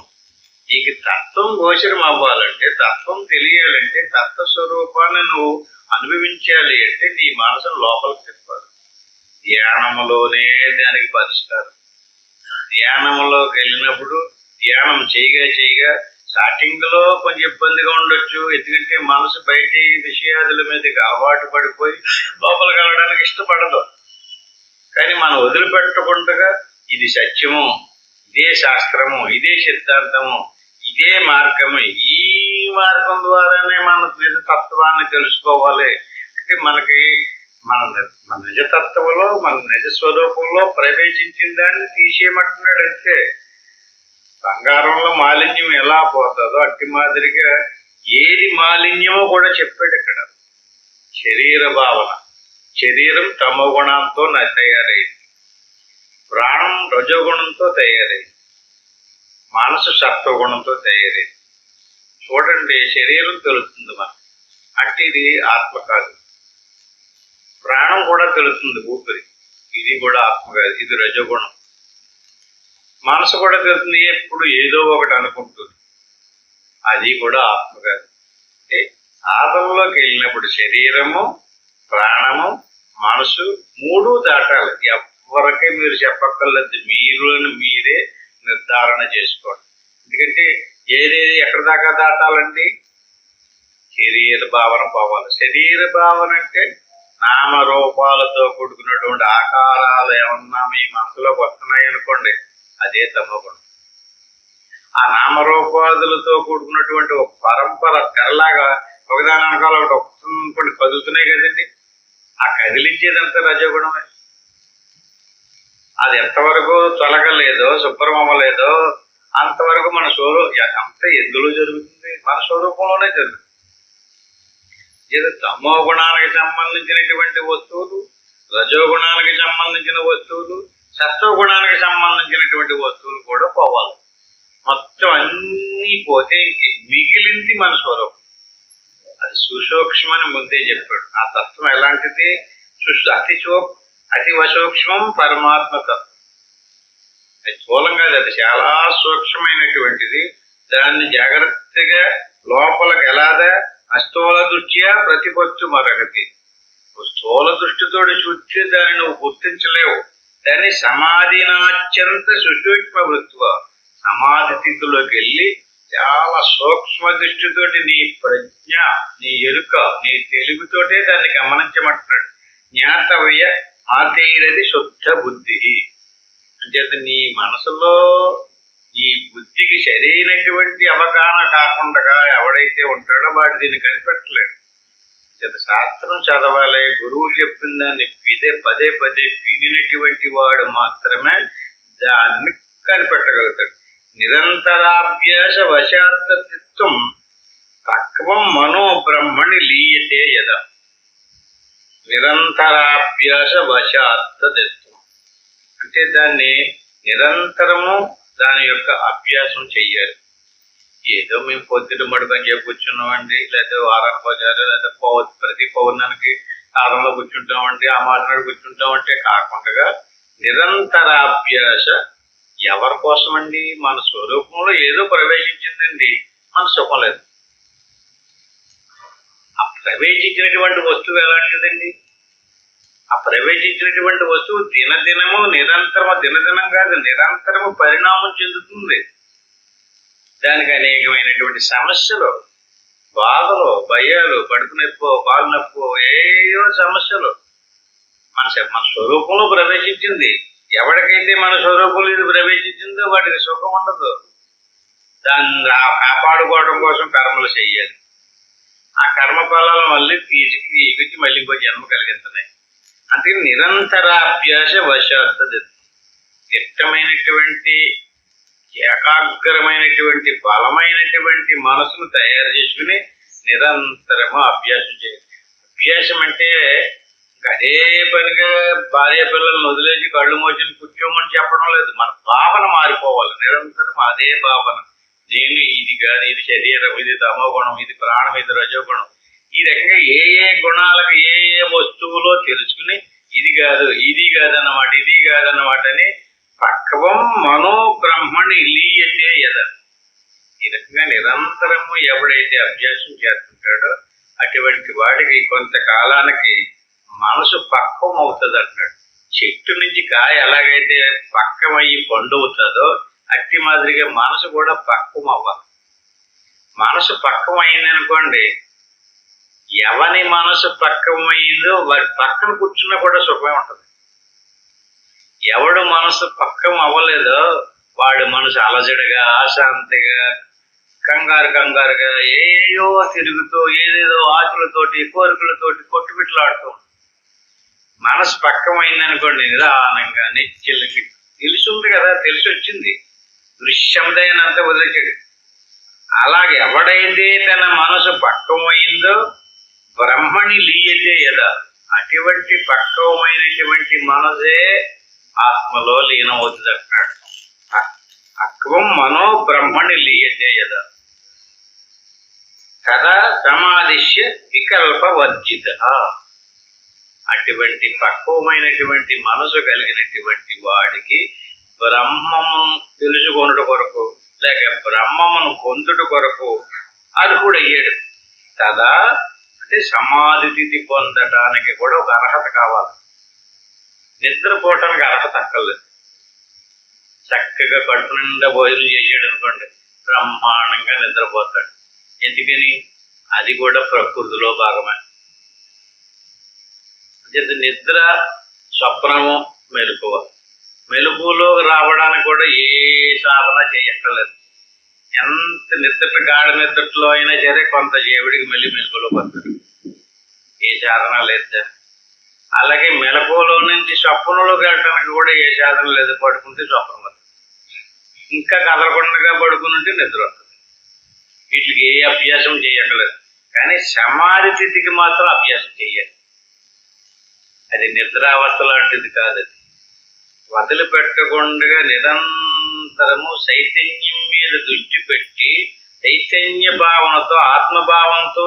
నీకు తత్వం గోచరం అవ్వాలంటే, తత్వం తెలియాలంటే, తత్వస్వరూపాన్ని నువ్వు అనుభవించాలి అంటే నీ మనసును లోపలికి తిప్పాలి. ధ్యానములోనే దానికి పరిష్కారం. ధ్యానంలోకి వెళ్ళినప్పుడు ధ్యానం చేయగా స్టార్టింగ్ లో కొంచెం ఇబ్బందిగా ఉండొచ్చు. ఎందుకంటే మనసు బయట విషయాదుల మీదకి అలవాటు పడిపోయి లోపలికి వెళ్ళడానికి ఇష్టపడదు. కానీ మనం వదిలిపెట్టకుండా ఇది సత్యము, ఇదే శాస్త్రము, ఇదే సిద్ధాంతము, ఇదే మార్గము, ఈ మార్గం ద్వారానే మన నిజ తత్వాన్ని తెలుసుకోవాలి అంటే మనకి మన నిజతత్వంలో, మన నిజ స్వరూపంలో ప్రవేశించిన దాన్ని తీసేయమంటున్నాడు. అంతే. బంగారంలో మాలిన్యం ఎలా పోతుందో అట్టి మాదిరిగా ఏది మాలిన్యమో కూడా చెప్పాడు ఇక్కడ. శరీర భావన, శరీరం తమోగుణంతో తయారైంది, ప్రాణం రజోగుణంతో తయారైంది, మనసు సత్వగుణంతో తయారైంది. చూడండి, శరీరం తెలుస్తుంది మనకు, అట్టిది ఆత్మ కాదు. ప్రాణం కూడా తెలుస్తుంది, ఊపిరి, ఇది కూడా ఆత్మ కాదు, ఇది రజోగుణం. మనసు కూడా తెలుస్తుంది, ఎప్పుడు ఏదో ఒకటి అనుకుంటుంది, అది కూడా ఆత్మ కాదు. అంటే ఆత్మలోకి వెళ్ళినప్పుడు శరీరము, ప్రాణము, మనసు మూడు దాటాలి. ఎవరికే మీరు చెప్పక్కర్లేదు, మీరే నిర్ధారణ చేసుకోండి. ఎందుకంటే ఏదేది ఎక్కడి దాకా దాటాలండి? శరీర భావన పోవాలి. శరీర భావన అంటే నామరూపాలతో కూడుకున్నటువంటి ఆకారాలు ఏమన్నా మీ మనసులోకి వస్తున్నాయి అనుకోండి, అదే తమోగుణం. ఆ నామరూపాదులతో కూడుకున్నటువంటి ఒక పరంపర తెరలాగా ఒకదాని వెనకాల ఒకటి కొన్ని కదులుతున్నాయి కదండి, ఆ కదిలించేదంతా రజోగుణమే. అది ఎంతవరకు తొలగలేదో, శుభ్రమవ్వలేదో అంతవరకు మన అంత ఎందులో జరుగుతుంది? మన స్వరూపంలోనే జరుగుతుంది. ఏదో తమో గుణానికి సంబంధించినటువంటి వస్తువులు, రజోగుణానికి సంబంధించిన వస్తువులు, సత్వగుణానికి సంబంధించినటువంటి వస్తువులు కూడా పోవాలి. మొత్తం అన్నీ పోతే మిగిలింది మన స్వరూపం. అది సుసూక్ష్మని ముందే చెప్పాడు. ఆ తత్వం ఎలాంటిది? అతి సూక్ష్మం పరమాత్మ తత్వం. అది స్థూలం కాదు, అది చాలా సూక్ష్మమైనటువంటిది. దాన్ని జాగ్రత్తగా లోపలికి ఎలాదా అస్థూల దృష్ట్యా ప్రతిపత్తు మరొకటి. స్థూల దృష్టితో చూస్తే దాన్ని నువ్వు గుర్తించలేవు. దాన్ని సమాధినాత్యంత సుసూక్ష్మ వృత్వ, సమాధి స్థితిలోకి వెళ్ళి చాలా సూక్ష్మ దృష్టితోటి నీ ప్రజ్ఞ, నీ ఎరుక, నీ తెలుగుతోటే దాన్ని గమనించమంటున్నాడు. జ్ఞాతవ్య ఆతైరది శుద్ధ బుద్ధి. అంచేత నీ మనసులో ఈ బుద్ధికి సరైనటువంటి అవగాహన కాకుండా ఎవడైతే ఉంటాడో వాడు దీన్ని కనిపెట్టలేడు. శాస్త్రం చదవాలి, గురువు చెప్పిన దాన్ని పదే పదే వినినటువంటి వాడు మాత్రమే దాన్ని కనిపెట్టగలుగుతాడు. నిరంతరాభ్యాస వశాత్వం తత్వం మనో బ్రహ్మణి లీయతే యదా. నిరంతరాభ్యాస వశాత్వం అంటే దాన్ని నిరంతరము దాని యొక్క అభ్యాసం చెయ్యాలి. ఏదో మేము పొద్దుట మడుకని చెప్పి కూర్చున్నామండి, లేదా వారానికి బజారు, లేదా ప్రతి పౌర్ణానికి సాధనలో కూర్చుంటామండి, ఆ మాటనాడు కూర్చుంటామంటే కాకుండా నిరంతరాభ్యాస ఎవరి కోసం అండి? మన స్వరూపంలో ఏదో ప్రవేశించిందండి, మన సుఖం లేదు. ఆ ప్రవేశించినటువంటి వస్తువు ఎలాంటిదండి? ఆ ప్రవేశించినటువంటి వస్తువు దినదినము నిరంతరము, దినదినం కాదు నిరంతరము పరిణామం చెందుతుంది. దానికి అనేకమైనటువంటి సమస్యలు, బాధలు, భయాలు, కడుపు నొప్పో, కాలు నొప్పో, ఏయో సమస్యలు. మన స్వరూపంలో ప్రవేశించింది. ఎవరికైతే మన స్వరూపంలో ఇది ప్రవేశించిందో వాటికి సుఖం ఉండదు. దాన్ని కాపాడుకోవడం కోసం కర్మలు చెయ్యాలి. ఆ కర్మ ఫలాలు మళ్ళీ తీసుకొచ్చి మళ్ళీ ఇంకో జన్మ కలిగిస్తున్నాయి. అందుకే నిరంతరాభ్యాస వశాత్తది. దిట్టమైనటువంటి ఏకాగ్రమైనటువంటి బలమైనటువంటి మనసును తయారు చేసుకుని నిరంతరము అభ్యాసం చేయాలి. అభ్యాసం అంటే అదే పనిగా భార్య పిల్లలను వదిలేసి కళ్ళు మోచుని కూర్చోమని చెప్పడం లేదు. మన భావన మారిపోవాలి. నిరంతరం అదే భావన. నేను ఇది కాదు, ఇది శరీరం, ఇది తమోగుణం, ఇది ప్రాణం, ఇది రజోగుణం. ఈ రకంగా ఏ ఏ గుణాలకు ఏ ఏ వస్తువులో తెలుసుకుని ఇది కాదు, ఇది కాదన్నమాట, ఇది కాదన్నమాట అని పక్వం మనో బ్రహ్మణి లీయతే యద. ఈ రకంగా నిరంతరము ఎవడైతే అభ్యాసం చేస్తుంటాడో అటువంటి వాడికి కొంతకాలానికి మనసు పక్వం అవుతుంది అంటాడు. చెట్టు నుంచి కాయ ఎలాగైతే పక్వమయ్యి పండు అవుతుందో అట్టి మాదిరిగా మనసు కూడా పక్వం అవ్వాలి. మనసు పక్వం అయిందనుకోండి, ఎవని మనసు పక్వమైందో వాడి పక్కన కూర్చున్నా కూడా సుఖమే ఉంటుంది. ఎవడు మనసు పక్వం అవ్వలేదో వాడి మనసు అలజడిగా, అశాంతిగా, కంగారుగా ఏయో తిరుగుతూ ఏదేదో ఆశలతోటి కోరికలతోటి కొట్టుబిట్లాడుతూ. మనసు పక్వమైందనుకోండి, నిదానంగా నిశ్చలంగా తెలుసుంది కదా, తెలిసి వచ్చింది, దృశ్యముదైనంత వదిలేచాడు. అలాగే ఎవడైతే తన మనసు పక్వమైందో బ్రహ్మణి లీయతే యద, అటువంటి పక్వమైనటువంటి మనసే ఆత్మలో లీనమవుతుంది అంటాడు. అక్వం మనో బ్రహ్మణి లీయతే యద తదా సమాదిశ్య వికల్పవర్జిత. అటువంటి పక్వమైనటువంటి మనసు కలిగినటువంటి వాడికి బ్రహ్మమును తెలుసుకొనుట కొరకు లేక బ్రహ్మమును పొందుట కొరకు అర్హుడయ్యాడు. కదా అంటే సమాధి స్థితి పొందటానికి కూడా ఒక అర్హత కావాలి. నిద్రపోవటానికి అర్హత అక్కర్లేదు. చక్కగా కడుపు నిండా భోజనం చేసాడు అనుకోండి, బ్రహ్మాండంగా నిద్రపోతాడు. ఎందుకని? అది కూడా ప్రకృతిలో భాగమే. నిద్ర, స్వప్నము, మెలకువ. మెలకువలో రావడానికి కూడా ఏ సాధన చేయక్కర్లేదు. ఎంత గాఢ నిద్రలో అయినా సరే కొంత జీవుడికి మళ్ళీ మెలకువలోకి వస్తాడు. ఏ సాధన లేదు. అలాగే మెలకువలో నుంచి స్వప్నంలోకి వెళ్ళటానికి కూడా ఏ సాధన లేదు. పడుకుంటే స్వప్నం వస్తుంది, ఇంకా కదలకుండా పడుకుని ఉంటే నిద్ర వస్తుంది. వీటికి ఏ అభ్యాసం చేయక్కర్లేదు. కానీ సమాధి స్థితికి మాత్రం అభ్యాసం చేయాలి. అది నిద్రావస్థ లాంటిది కాదు. అది వదిలిపెట్టకుండా నిరంతరము చైతన్యం మీద దృష్టి పెట్టి చైతన్య భావనతో, ఆత్మభావంతో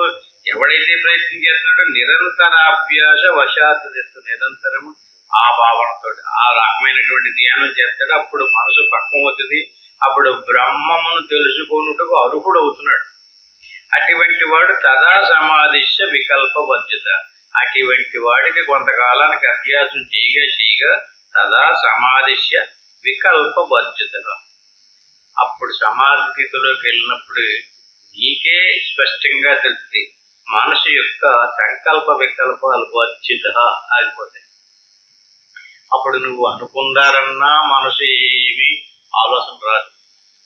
ఎవడైతే ప్రయత్నం చేస్తున్నాడో నిరంతరాభ్యాస వశాత్తు చేస్తాడు. నిరంతరము ఆ భావనతో ఆ రకమైనటువంటి ధ్యానం చేస్తాడు. అప్పుడు మనసు పక్వం అవుతుంది. అప్పుడు బ్రహ్మమును తెలుసుకొనుటకు అర్హుడు అవుతున్నాడు. అటువంటి వాడు తదా సమాధిశ్య వికల్పవర్జిత. అటువంటి వాడికి కొంతకాలానికి అభ్యాసం చేయగా తదా సమాధిశ్య వికల్పవర్జిత. అప్పుడు సమాధి స్థితిలోకి వెళ్ళినప్పుడు నీకే స్పష్టంగా తెలుస్తుంది మనసు యొక్క సంకల్ప వికల్పాలు వర్జిత ఆగిపోతాయి. అప్పుడు నువ్వు అనుకుందారన్నా మనసు ఏమి ఆలోచన రాదు.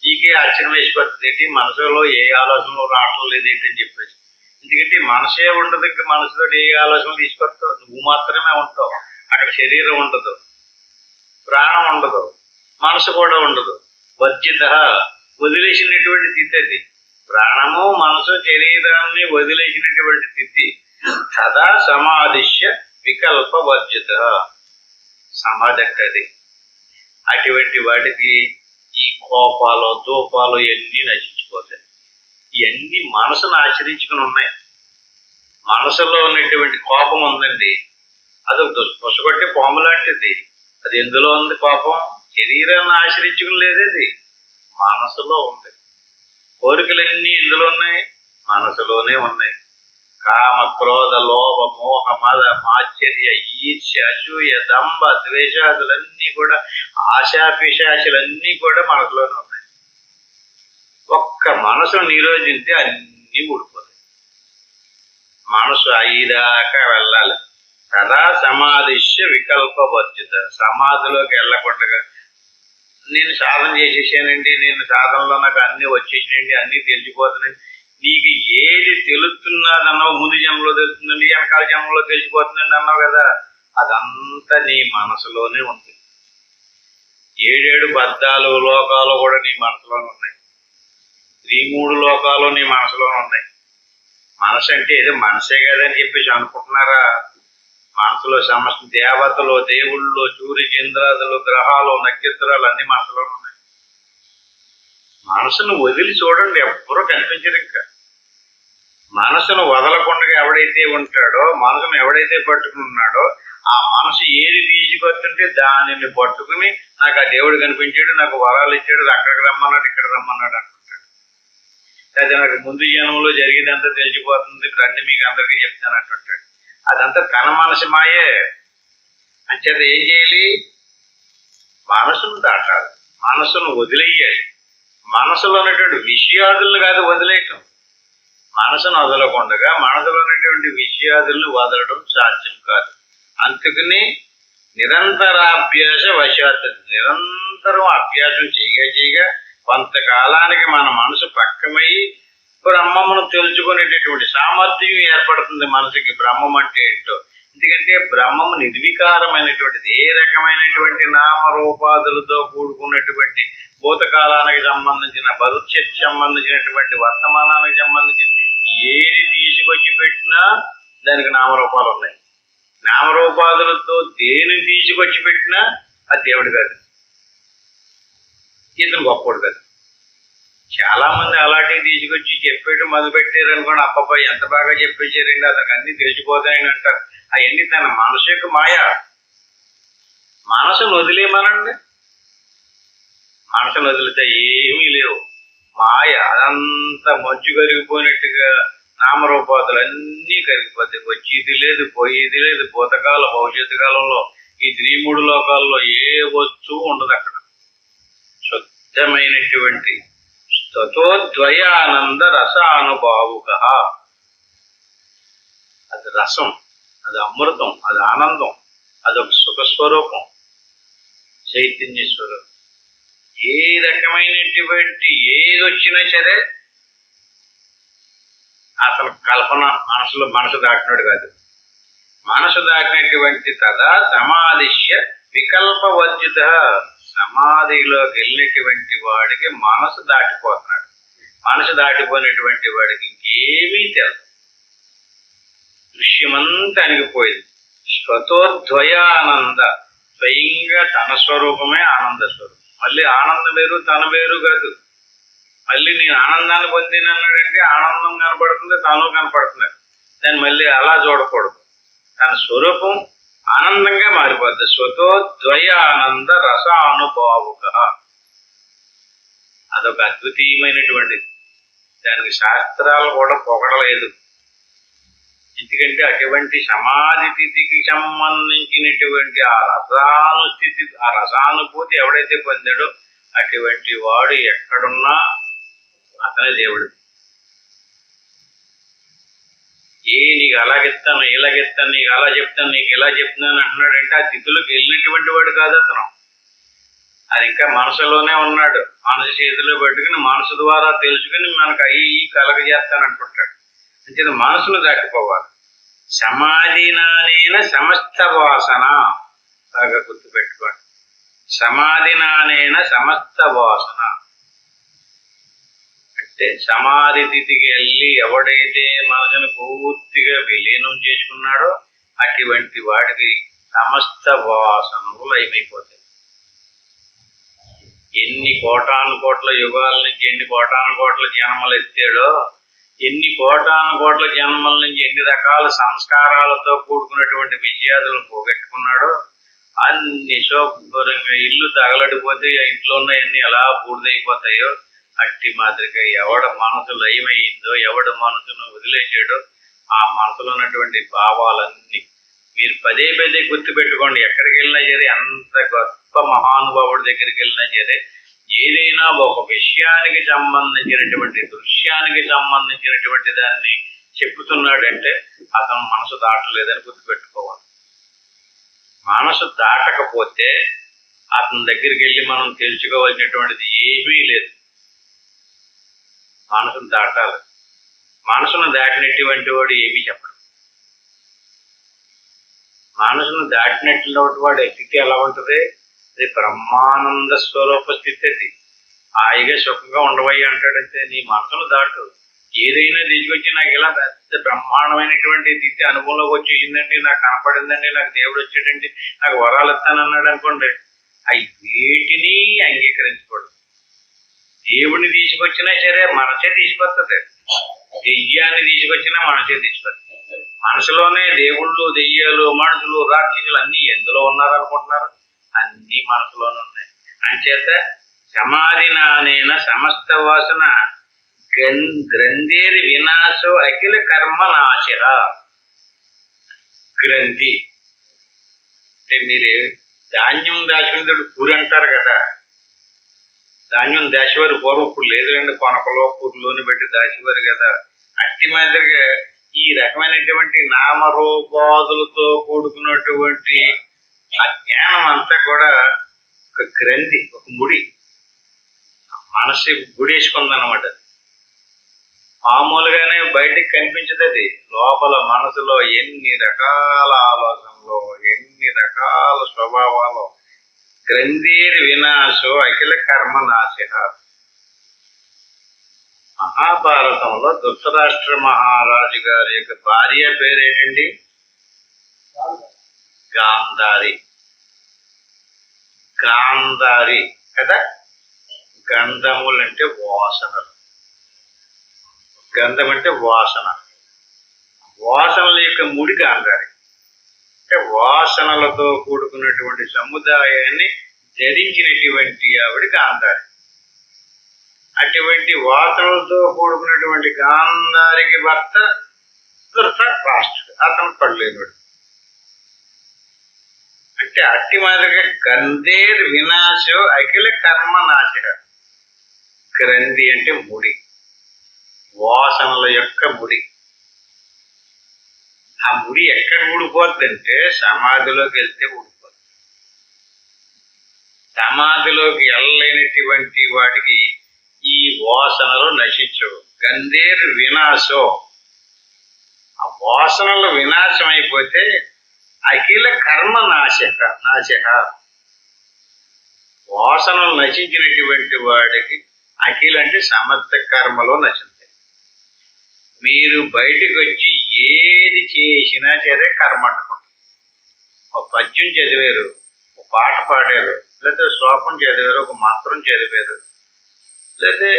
నీకే ఆశ్చర్యం వేసిపోతుంది, మనసులో ఏ ఆలోచనలు రావటం లేదేంటని చెప్పేసి. ఎందుకంటే మనసే ఉండదు, ఇంకా మనసులో ఏ ఆలోచనలు తీసుకొస్తావు? నువ్వు మాత్రమే ఉంటావు. అక్కడ శరీరం ఉండదు, ప్రాణం ఉండదు, మనసు కూడా ఉండదు. వర్జిత, వదిలేసినటువంటి స్థితి అది. ప్రాణము, మనసు, శరీరాన్ని వదిలేసినటువంటి స్థితి. సదా సమాధిశ్య వికల్ప వర్జిత. సమాధి అంటే అటువంటి వాటికి ఈ కోపాలు, దూపాలు ఇవన్నీ నశించిపోతాయి. ఇవన్నీ మనసును ఆశ్రయించుకుని ఉన్నాయి. మనసులో ఉన్నటువంటి కోపం ఉందండి, అది పుసగొట్టే పాము లాంటిది. అది ఎందులో ఉంది కోపం? శరీరాన్ని ఆశ్రయించుకుని లేదేది, మనసులో ఉంది. కోరికలన్నీ ఎందులో ఉన్నాయి? మనసులోనే ఉన్నాయి. కామ, క్రోధ, లోభ, మోహ, మద, మాశ్చర్య, ఈర్ష్య, అసూయ, దంభ, ద్వేషాదులన్నీ కూడా, ఆశాపిశాచులన్నీ కూడా మనసులోనే ఉన్నాయి. ఒక్క మనసును నిరోధించి అన్నీ ఊడిపోతాయి. మనసు అయ్యేదాకా వెళ్ళాలి. కదా సమాధిష్య వికల్పవర్జిత. సమాధిలోకి వెళ్ళకుండా నేను సాధన చేసేసానండి, నేను సాధనలో నాకు అన్నీ వచ్చేసినండి, అన్నీ తెలిసిపోతున్నాయి. నీకు ఏది తెలుస్తున్నదన్నావు, ముందు జన్మలో తెలుస్తుందండి, వెనకాల జన్మలో తెలిసిపోతుందండి అన్నావు కదా, అదంతా నీ మనసులోనే ఉంది. 7 బద్దాలు లోకాలు కూడా నీ మనసులోనే ఉన్నాయి. 3 లోకాలు నీ మనసులోనే ఉన్నాయి. మనసు అంటే ఏదో మనసే కదని చెప్పేసి అనుకుంటున్నారా? మనసులో సమస్త దేవతలు, దేవుళ్ళు, సూర్య చంద్రాదులు, గ్రహాలు, నక్షత్రాలు అన్ని మనసులోనే ఉన్నాయి. మనసును వదిలి చూడండి, ఎవ్వరూ కనిపించరు. ఇంకా మనసును వదలకుండా ఎవడైతే ఉంటాడో, మనసును ఎవడైతే పట్టుకున్నాడో, ఆ మనసు ఏది తీసుకొస్తుంటే దానిని పట్టుకుని నాకు ఆ దేవుడు కనిపించాడు, నాకు వరాలు ఇచ్చాడు, అక్కడికి రమ్మన్నాడు, ఇక్కడ రమ్మన్నాడు అనుకుంటాడు. అయితే నాకు ముందు జన్మలో జరిగేదంతా తెలిసిపోతుంది, రండి మీకు అందరికీ చెప్తాను అంటుంటాడు. అదంతా తన మనసు మాయే. అంచేత ఏం చేయాలి? మనసును దాటాలి, మనసును వదిలేయాలి. మనసులో ఉన్నటువంటి విషయాదులను కాదు వదిలేయటం, మనసును వదలకుండా మనసులో ఉన్నటువంటి విషయాదులను వదలడం సాధ్యం కాదు. అందుకని నిరంతరాభ్యాస వశాత్, నిరంతరం అభ్యాసం చేయగా కొంతకాలానికి మన మనసు పక్కమయ్యి బ్రహ్మమును తెలుసుకునేటటువంటి సామర్థ్యం ఏర్పడుతుంది మనసుకి. బ్రహ్మం అంటే ఏంటో, ఎందుకంటే బ్రహ్మము నిర్వికారమైనటువంటిది. ఏ రకమైనటువంటి నామరూపాదులతో కూడుకున్నటువంటి భూతకాలానికి సంబంధించిన, భవిష్యత్ సంబంధించినటువంటి, వర్తమానానికి సంబంధించిన ఏది తీసుకొచ్చి పెట్టినా దానికి నామరూపాలు ఉన్నాయి. నామరూపాదులతో దేని తీసుకొచ్చి పెట్టినా అది దేవుడు కాదు, ఇతను గొప్పోడు కాదు. చాలా మంది అలాంటివి తీసుకొచ్చి చెప్పేయడం మొదలుపెట్టారు అనుకోండి, అప్పపై ఎంత బాగా చెప్పేశారండి, అతనికి అన్ని తెలిసిపోతాయని అంటారు. అవన్నీ తన మనసు యొక్క మాయ. మనసును వదిలేమనండి, మనసును వదిలితే ఏమీ లేవు, మాయ. అదంతా మంచు కరిగిపోయినట్టుగా నామరూపాదులు అన్నీ కరిగిపోతాయి. వచ్చేది లేదు, పోయేది లేదు. భూతకాల భవిష్యత్తు కాలంలో ఈ 3 లోకాల్లో ఏ వస్తువు ఉండదు. అక్కడ శుద్ధమైనటువంటి తతోద్వయానంద రసానుభావుక. అది రసం, అది అమృతం, అది ఆనందం, అదొక సుఖస్వరూపం, చైతన్య స్వరూపం. ఏ రకమైనటువంటి ఏది వచ్చినా సరే అసలు కల్పన మనసు దాటినాడు కాదు. మనసు దాటినటువంటి తదా సమాధిష్య వికల్పవర్జిత. సమాధిలోకి వెళ్ళినటువంటి వాడికి మనసు దాటిపోతున్నాడు. మనసు దాటిపోయినటువంటి వాడికి ఇంకేమీ తెలియదు, దృశ్యమంతా అణిగిపోయింది. స్వతోద్వయానంద, స్వయంగా తన స్వరూపమే ఆనంద స్వరూపం. మళ్ళీ ఆనందం వేరు, తన వేరు కాదు. మళ్ళీ నేను ఆనందాన్ని పొందినన్నాడంటే ఆనందం కనపడుతుంది, తను కనపడుతున్నాడు. దాన్ని మళ్ళీ అలా చూడకూడదు. తన స్వరూపం ఆనందంగా మారిపోద్ది. స్వతోద్వయానంద రసానుభావుక. అదొక అద్వితీయమైనటువంటిది. దానికి శాస్త్రాలు కూడా పొగడలేదు. ఎందుకంటే అటువంటి సమాధి స్థితికి సంబంధించినటువంటి ఆ రసానుస్థితి, ఆ రసానుభూతి ఎవడైతే పొందాడో అటువంటి వాడు ఎక్కడున్నా అతనే దేవుడు. నీకు అలాగిస్తాను, ఇలాగిస్తాను, నీకు అలా చెప్తాను, నీకు ఇలా చెప్తున్నాను అంటున్నాడంటే ఆ స్థితిలోకి వెళ్ళినటువంటి వాడు కాదు అతను. అది ఇంకా మనసులోనే ఉన్నాడు. మనసు చేతిలో పెట్టుకుని మనసు ద్వారా తెలుసుకుని మనకు అయ్యి కలగజేస్తానంటుంటాడు. అంటే మనసును దాటిపోవాలి. సమాధినానేన సమస్త వాసన. బాగా గుర్తుపెట్టుకోండి, సమాధినానేన సమస్త వాసన అంటే సమాధి స్థితికి వెళ్ళి ఎవడైతే మనసును పూర్తిగా విలీనం చేసుకున్నాడో అటువంటి వాడికి సమస్త వాసనలు లయమైపోతాయి. ఎన్ని కోటాను కోట్ల యుగాల నుంచి ఎన్ని కోటాను కోట్ల జన్మలు ఎత్తాడో, ఎన్ని కోటాను కోట్ల జన్మల నుంచి ఎన్ని రకాల సంస్కారాలతో కూడుకున్నటువంటి విషయాలను పోగొట్టుకున్నాడో అన్ని శుభ్రంగా ఇల్లు తగలడిపోతే ఆ ఇంట్లో ఉన్నవన్నీ ఎలా బూడిదైపోతాయో అట్టి మాదిరిగా ఎవడ మనసు లయమైందో ఎవడ మనసును వదిలేసాడో ఆ మనసులో ఉన్నటువంటి భావాలన్నీ మీరు పదే పదే గుర్తుపెట్టుకోండి. ఎక్కడికి వెళ్ళినా సరే, అంత గొప్ప మహానుభావుడి దగ్గరికి వెళ్ళినా సరే, ఏదైనా ఒక విషయానికి సంబంధించినటువంటి దృశ్యానికి సంబంధించినటువంటి దాన్ని చెప్పుతున్నాడంటే అతను మనసు దాటలేదని గుర్తుపెట్టుకోవాలి. మనసు దాటకపోతే అతని దగ్గరికి వెళ్ళి మనం తెలుసుకోవాల్సినటువంటిది ఏమీ లేదు. మనసును దాటాలి. మనసును దాటినటువంటి వాడు ఏమీ చెప్పడు. మనసును దాటినటువంటి వాడు స్థితి ఎలా ఉంటుంది? అది బ్రహ్మానంద స్వరూప స్థితి. అది హాయిగా సుఖంగా ఉండవయ్యి అంటాడంటే నీ మనసును దాటు. ఏదైనా తీసుకొచ్చి నాకు ఇలా పెద్ద బ్రహ్మాండమైనటువంటి స్థితి అనుభవంలోకి వచ్చేసిందండి, నాకు కనపడిందండి, నాకు దేవుడు వచ్చాడండి, నాకు వరాలు ఇస్తానన్నాడు అనుకోండి, అవి వేటిని అంగీకరించకూడదు. దేవుడిని తీసుకొచ్చినా సరే మనసే తీసుకొస్తుంది, దెయ్యాన్ని తీసుకొచ్చినా మనసే తీసుకొస్తుంది. మనసులోనే దేవుళ్ళు, దెయ్యాలు, మనుషులు, రాక్షసులు అన్నీ ఎందులో ఉన్నారనుకుంటున్నారు? అన్నీ మనసులోనే ఉన్నాయి. అంచేత సమాధి నానేన సమస్త వాసన గ్రంథేరి వినాశో అఖిల కర్మ నాశ. గ్రంథి అంటే మీరు ధాన్యం దాచినప్పుడు పూరి అంటారు కదా, ధాన్యం దాచేవారు పూర్వం, ఇప్పుడు లేదులేండి, కొనకలో పూర్లోని బట్టి దాచేవారు కదా. అట్టి మాదిరిగా ఈ రకమైనటువంటి నామరూపాదులతో కూడుకున్నటువంటి ఆ జ్ఞానం అంతా కూడా ఒక గ్రంథి, ఒక ముడి, మనసు గుడేసుకుందన్నమాట. మామూలుగానే బయటికి కనిపించదు. అది లోపల మనసులో ఎన్ని రకాల ఆలోచనలు, ఎన్ని రకాల స్వభావాలు. గ్రంథేరి వినాశో అఖిల కర్మ నాశ. మహాభారతంలో ధృతరాష్ట్ర మహారాజు గారి యొక్క భార్య పేరేంటండి? గాంధారి. గాంధారి కదా. గంధములు అంటే వాసనలు. గంధం అంటే వాసన. వాసనల యొక్క ముడి గాంధారి. అంటే వాసనలతో కూడుకున్నటువంటి సముదాయాన్ని ధరించినటువంటి ఆవిడ గాంధారి. అటువంటి వాసనలతో కూడుకున్నటువంటి గాంధారికి భర్త ధృతరాష్ట్రుడు. అతను పడలేనుడు. అంటే అట్టి మాదిరిగా గంధేర్ వినాశో అఖిల కర్మ నాశ. గ్రంథి అంటే ముడి, వాసనల యొక్క ముడి. ఆ ముడి ఎక్కడ ఊడిపోద్దంటే సమాధిలోకి వెళ్తే ఊడిపోద్ది. సమాధిలోకి వెళ్ళలేనటువంటి వాడికి ఈ వాసనలు నశించవు. గంధేర్ వినాశో, ఆ వాసనలు వినాశం అయిపోతే అఖిల కర్మ నాశ. వాసనలు నశించినటువంటి వాడికి అఖిల అంటే సమస్త కర్మలో నశించాయి. మీరు బయటకు వచ్చి ఏది చేసినా సరే కర్మ అంటుకుంటారు. ఒక పద్యం చదివారు, ఒక పాట పాడారు, లేకపోతే శ్లోకం చదివారు, ఒక మంత్రం చదివారు, లేకపోతే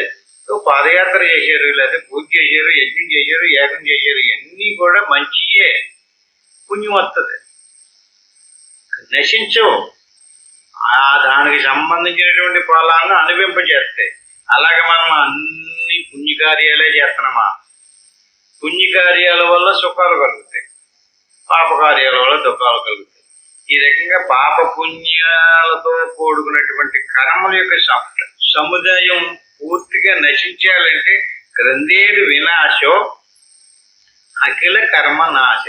ఒక పాదయాత్ర చేశారు, లేకపోతే పూజ చేశారు, యజ్ఞం చేశారు, యాగం చేశారు, ఇవన్నీ కూడా మంచియే, పుణ్యం వస్తుంది. నశించవు. దానికి సంబంధించినటువంటి ఫలాలను అనుభవింపజేస్తాయి. అలాగే మనం అన్ని పుణ్యకార్యాలే చేస్తున్నామా? పుణ్యకార్యాల వల్ల సుఖాలు కలుగుతాయి, పాపకార్యాల వల్ల దుఃఖాలు కలుగుతాయి. ఈ రకంగా పాప పుణ్యాలతో కూడుకున్నటువంటి కర్మల యొక్క సముదాయం పూర్తిగా నశించాలంటే గ్రంథేడు వినాశో అఖిల కర్మ నాశ.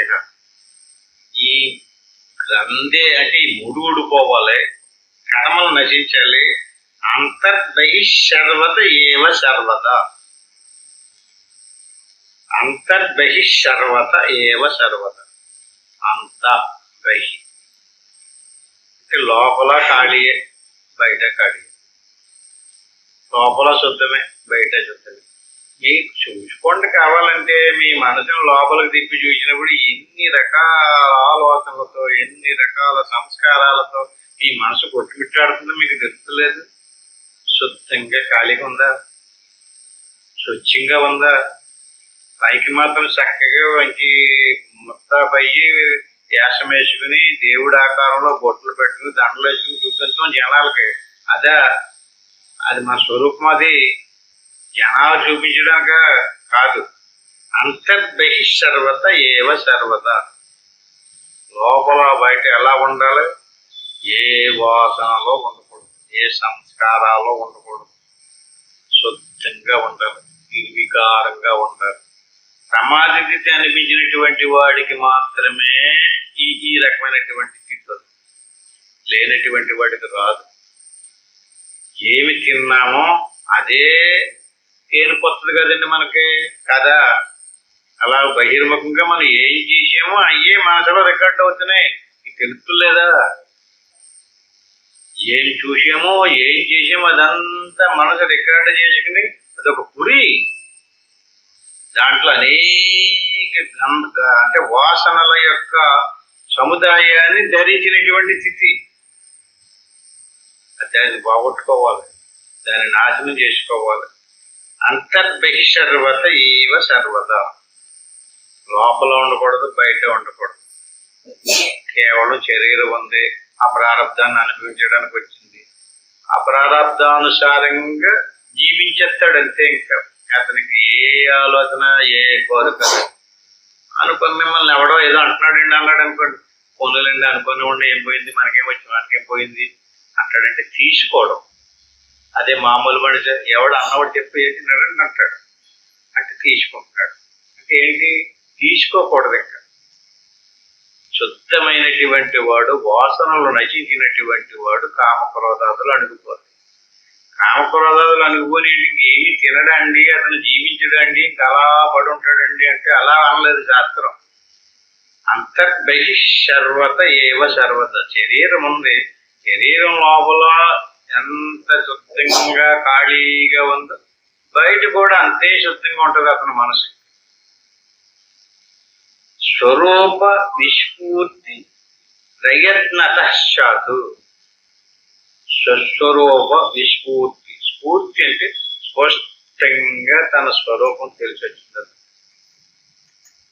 ఈ గ్రంథే అంటే ఈ ముడి ఊడిపోవాలి, కర్మలు నశించాలి. అంతర్బహిశర్వత ఏవ సర్వత. అంతర్బహిశర్వత ఏవ సర్వత. అంత బహి అంటే లోపల ఖాళీయే, బయట ఖాళీయే. లోపల శుద్ధమే, బయట శుద్ధమే. మీకు చూసుకోండి. కావాలంటే మీ మనసును లోపలికి తిప్పి చూసినప్పుడు ఎన్ని రకాల ఆలోచనలతో, ఎన్ని రకాల సంస్కారాలతో మీ మనసు కొట్టుమిట్టాడుతుందో మీకు తెలుస్తలేదు. శుద్ధంగా ఖాళీగా ఉందా? స్వచ్ఛంగా ఉందా? పైకి మాత్రం చక్కగా మంచి ముస్తాబయ్యి వేషం వేసుకుని దేవుడి ఆకారంలో బొట్లు పెట్టుకుని దండలు వేసుకుని చూపించడం జనాలకి అదే అది మన స్వరూపం. అది జనాలు చూపించడానిక కాదు. అంతర్బహి సర్వత ఏవ సర్వత. లోపల బయట ఎలా ఉండాలి? ఏ వాసనలో ఉండకూడదు, ఏ సంస్కారాల్లో ఉండకూడదు, శుద్ధంగా ఉండాలి, నిర్వికారంగా ఉండాలి. సమాధి స్థితి అనిపించినటువంటి వాడికి మాత్రమే ఈ రకమైనటువంటి స్థితి లేనటువంటి వాడికి రాదు. ఏమి తిన్నామో అదే తేనిపోతుంది కదండి మనకి కదా. అలా బహిర్ముఖంగా మనం ఏం చేసామో అయ్యే మనసులో రికార్డ్ అవుతున్నాయి. నీకు తెలుస్తలేదా? ఏం చూసామో ఏం చేసామో అదంతా మనసు రికార్డు చేసుకుని అదొక పురి. దాంట్లో అనేక అంటే వాసనల యొక్క సముదాయాన్ని ధరించినటువంటి స్థితి. దాన్ని పోగొట్టుకోవాలి, దాన్ని నాశనం చేసుకోవాలి. అంతర్బహి సర్వత ఏవ సర్వత. లోపల ఉండకూడదు, బయట ఉండకూడదు. కేవలం శరీరం ఉంది, ఆ ప్రారంధాన్ని అనుభవించడానికి వచ్చింది. ఆ ప్రారంధానుసారంగా జీవించేస్తాడు అంతే. ఇంకా అతనికి ఏ ఆలోచన, ఏ కోరిక అనుకుని మిమ్మల్ని ఎవడో ఏదో అంటున్నాడండి అన్నాడు అనుకోండి, పొందులండి అనుకుని ఉండి ఏం పోయింది, మనకేం వచ్చి మనకేం పోయింది అంటాడంటే తీసుకోవడం. అదే మామూలు మనిషి ఎవడు అన్నవాడు చెప్పి ఏంటినాడని అంటాడు అంటే తీసుకుంటాడు. అంటే ఏంటి? తీసుకోకూడదు. ఇంకా శుద్ధమైనటువంటి వాడు, వాసనలు నశించినటువంటి వాడు కామక్రోధాదులు అణుగుపోతాయి. కామక్రోధాదులు అణుగుపోని ఏమి తినడండి, అతను జీవించడండి, ఇంకా అలా పడి ఉంటాడండి అంటే అలా అనలేదు శాస్త్రం. అంతర్బహి సర్వత ఏవ సర్వత. శరీరం ఉంది, శరీరం లోపల ఎంత శుద్ధంగా ఖాళీగా ఉందో బయట కూడా అంతే శుద్ధంగా ఉంటుంది అతని మనసు. స్వరూప విస్ఫూర్తి ప్రయత్నతశాతు. స్వస్వరూప విస్ఫూర్తి. స్ఫూర్తి అంటే స్పష్టంగా తన స్వరూపం తెలిసి వచ్చింది.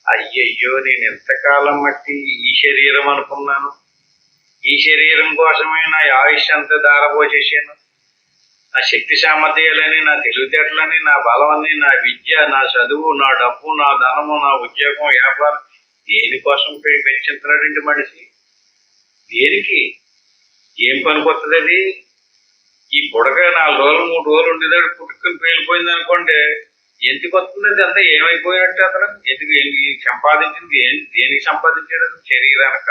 అయ్యయ్యో, నేను ఎంతకాలం మట్టి ఈ శరీరం అనుకున్నాను, ఈ శరీరం కోసమే నా ఆయుష్ అంతా దారపోసేసాను. నా శక్తి సామర్థ్యాలని, నా తెలివితేటలని, నా బలమని, నా విద్య, నా చదువు, నా డబ్బు, నా ధనము, నా ఉద్యోగం, వ్యాపారం దేనికోసం వెచ్చించున్నాడండి మనిషి? దేనికి? ఏం పనికొస్తుంది అది? ఈ బుడగ 4 రోజులు 3 రోజులు ఉండేదాడు పుట్టుకుని పేలిపోయింది అనుకోండి, ఎందుకు వస్తుంది? అది అంతా ఏమైపోయినట్టు అతను? ఎందుకు సంపాదించింది దేనికి సంపాదించాడు? శరీరానిక?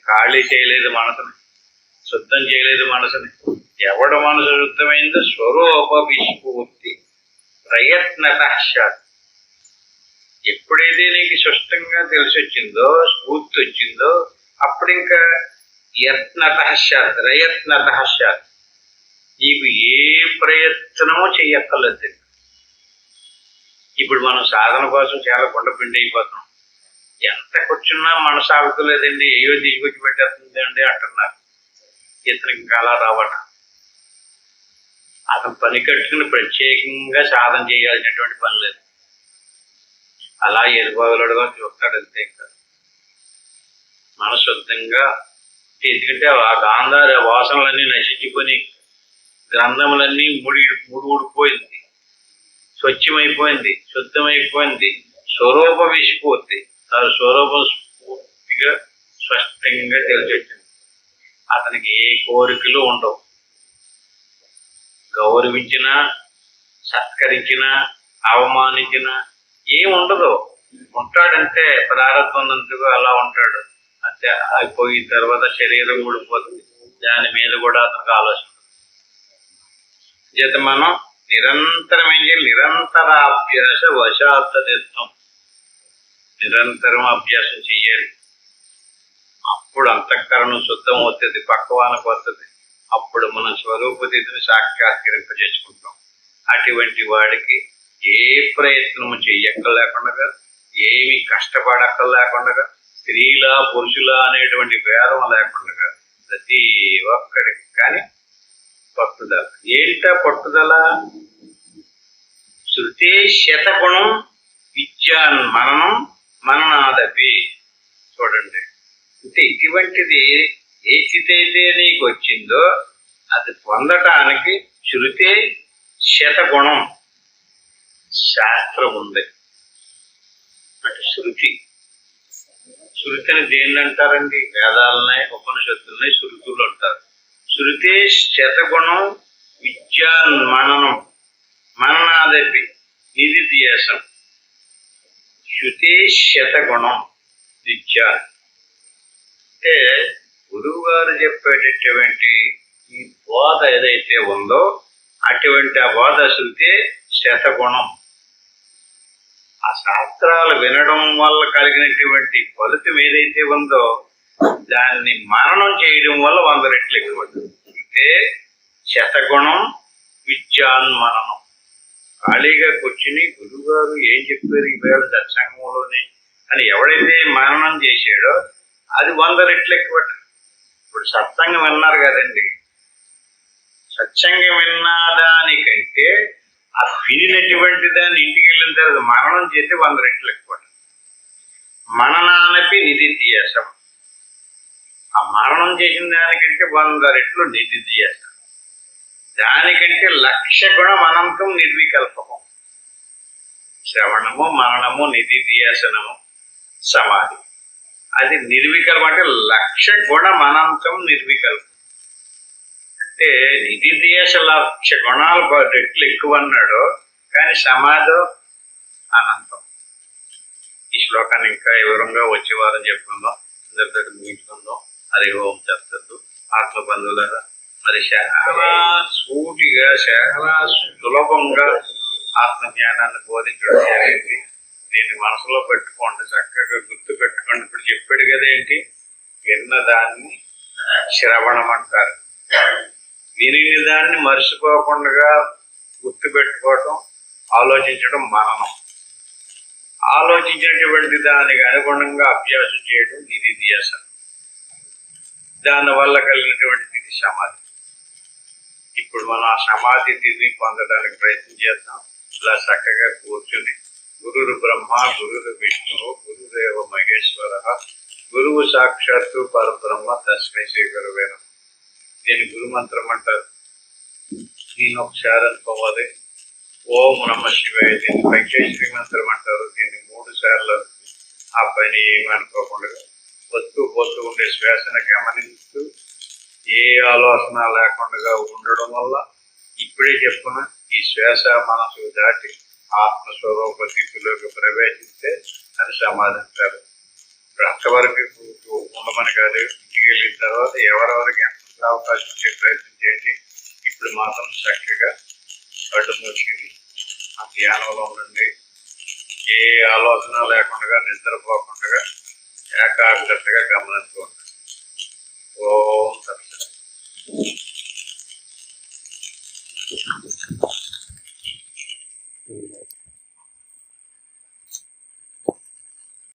ఖాళీ చేయలేదు మనసుని, శుద్ధం చేయలేదు మనసుని. ఎవడ మనసు శుద్ధమైందో స్వరూప విస్ఫూర్తి ప్రయత్నతశాత్. ఎప్పుడైతే నీకు స్పష్టంగా తెలిసి వచ్చిందో, స్ఫూర్తి వచ్చిందో, అప్పుడు ఇంకా యత్నతశాత్ ప్రయత్నతశాత్ నీకు ఏ ప్రయత్నమో చెయ్యక్కర్లేదు. ఇప్పుడు మనం సాధన కోసం చాలా గుండెపిండి అయిపోతున్నాం. ఎంత కూర్చున్నా మనసు ఆగుతలేదండి, ఏవో తీసుకొచ్చి పెట్టేస్తుంది అండి అంటున్నారు. ఇతనికి ఇంకా అలా రావట. అతను పని కట్టుకుని ప్రత్యేకంగా సాధన చేయాల్సినటువంటి పని లేదు. అలా ఎరుబాగులుగా చూస్తాడు అంతే. ఇంకా మనశుద్ధంగా, ఎందుకంటే ఆ గాంధార వాసనలన్నీ నశించిపోయి గ్రంథములన్నీ ఊడిపోయింది, స్వచ్ఛమైపోయింది, శుద్ధమైపోయింది. స్వరూప విస్ఫూర్తి, స్వరూపం స్ఫూర్తిగా స్పష్టంగా తెలిసి వచ్చింది. అతనికి ఏ కోరికలు ఉండవు. గౌరవించినా, సత్కరించినా, అవమానించినా ఏముండదు. ఉంటాడంటే ప్రారంభంగా అలా ఉంటాడు అంతే. అయిపోయిన తర్వాత శరీరం ఊడిపోతుంది, దాని మీద కూడా అతనికి ఆలోచన. చేత మనం నిరంతరం ఏం చేయాలి? నిరంతరాభ్యాస వశాత్తదిత్వం. నిరంతరం అభ్యాసం చెయ్యాలి. అప్పుడు అంతఃకరణం శుద్ధం అవుతుంది, పక్వానికి వస్తుంది. అప్పుడు మనం స్వరూపతిని సాక్షాత్కరింపజేసుకుంటాం. అటువంటి వాడికి ఏ ప్రయత్నము చెయ్యక్కర్లేకుండా, ఏమి కష్టపడక్కర్లేకుండా, స్త్రీలా పురుషులా అనేటువంటి భేదం లేకుండా ప్రతి ఒక్కడికి కానీ పట్టుదల. ఏంట పట్టుదల? శృతే శతగుణం విద్యాన్ మననం మననాదపి. చూడండి, అంటే ఇటువంటిది ఏ స్థితి అయితే నీకు వచ్చిందో అది పొందటానికి శృతే శతగుణం శాస్త్రం ఉంది. అంటే శృతి శృతిని దేన్ని అంటారండి? వేదాలనే ఉపనిషత్తుల్ని శృతులు అంటారు. శృతే శతగుణం విద్యాన్మననం మననాదపి నిధిధ్యాసం. శృతే శతగుణం విద్య అంటే గురువు గారు చెప్పేటటువంటి ఈ బోధ ఏదైతే ఉందో అటువంటి ఆ బోధ శృతే శతగుణం. ఆ శాస్త్రాలు వినడం వల్ల కలిగినటువంటి ఫలితం ఏదైతే ఉందో దాన్ని మననం చేయడం వల్ల 100 రెట్లు ఎక్కువ. అంటే శతగుణం విద్యాన్మననం. ఖాళీగా కూర్చుని గురువుగారు ఏం చెప్పారు ఈవేళ సత్సంగంలోనే అని ఎవడైతే మననం చేశాడో అది 100 రెట్లు ఎక్కువ. ఇప్పుడు సత్సంగం విన్నారు కదండి, సత్సంగం విన్నా దానికంటే ఆ వినినటువంటి దాన్ని ఇంటికి వెళ్ళిన తర్వాత మననం చేస్తే 100 రెట్లు ఎక్కువ. మననానపి నిధిధ్యాసం. ఆ మరణం చేసిన దానికంటే 100 రెట్లు నిధిధ్యాసం. దానికంటే 1,00,000 గుణం అనంతం నిర్వికల్పము. శ్రవణము, మననము, నిధిధ్యాసనము, సమాధి. అది నిర్వికల్పం అంటే 1,00,000 గుణం అనంతం నిర్వికల్పం. అంటే నిధిధ్యాస 1,00,000 గుణాలు రెట్లు ఎక్కువ అన్నాడు, కానీ సమాధి అనంతం. ఈ శ్లోకాన్ని ఇంకా వివరంగా వచ్చే వారం చెప్పుకుందాం. అందరితో ముగించుకుందాం. హరి ఓం చెప్తారు ఆత్మబంధువులరా. మరి చాలా సూటిగా చాలా సులభంగా ఆత్మజ్ఞానాన్ని బోధించడం జరిగింది. దీన్ని మనసులో పెట్టుకోండి, చక్కగా గుర్తు పెట్టుకోండి. ఇప్పుడు చెప్పాడు కదా ఏంటి, విన్నదాన్ని శ్రవణం అంటారు. విని దాన్ని మర్చిపోకుండా గుర్తు పెట్టుకోవటం, ఆలోచించడం మననం. ఆలోచించినటువంటి దానికి అనుగుణంగా అభ్యాసం చేయడం నిధిధ్యాసనం. దానివల్ల కలిగినటువంటి స్థితి సమాధి. ఇప్పుడు మనం ఆ సమాధి స్థితిని పొందడానికి ప్రయత్నం చేద్దాం. ఇలా చక్కగా కూర్చుని గురురు బ్రహ్మ గురురు విష్ణు గురుదేవ మహేశ్వర గురువు సాక్షాత్తు పరబ్రహ్మ తస్మై శ్రీ గురువే నమః. దీని గురుమంత్రం అంటారు. దీన్ని ఒకసారి అనుకోవాలి. ఓం నమ శివాయ. దీన్ని పంచేశ్వరి మంత్రం అంటారు. దీన్ని 3 సార్లు ఆ పని ఏమనుకోకుండా వస్తూ పోతూ ఉండే శ్వాసను గమనిస్తూ ఏ ఆలోచన లేకుండా ఉండడం వల్ల ఇప్పుడే చెప్పుకున్న ఈ శ్వాస మనసు దాటి ఆత్మస్వరూప స్థితిలోకి ప్రవేశిస్తే అని సమాధించారు. ఇప్పుడు అంతవరకు ఉండమని కాదు, ఇంటికి వెళ్ళిన తర్వాత ఎవరెవరికి ఎంత అవకాశం ఉంటే ప్రయత్నం చేయండి. ఇప్పుడు మాత్రం చక్కగా కళ్ళు మూసుకుని ఆ ధ్యానంలో ఉండండి. ఏ ఆలోచన లేకుండా నిద్రపోకుండా ఏకాగ్రతగా గమనిస్తూ ఉంటాడు. ఓ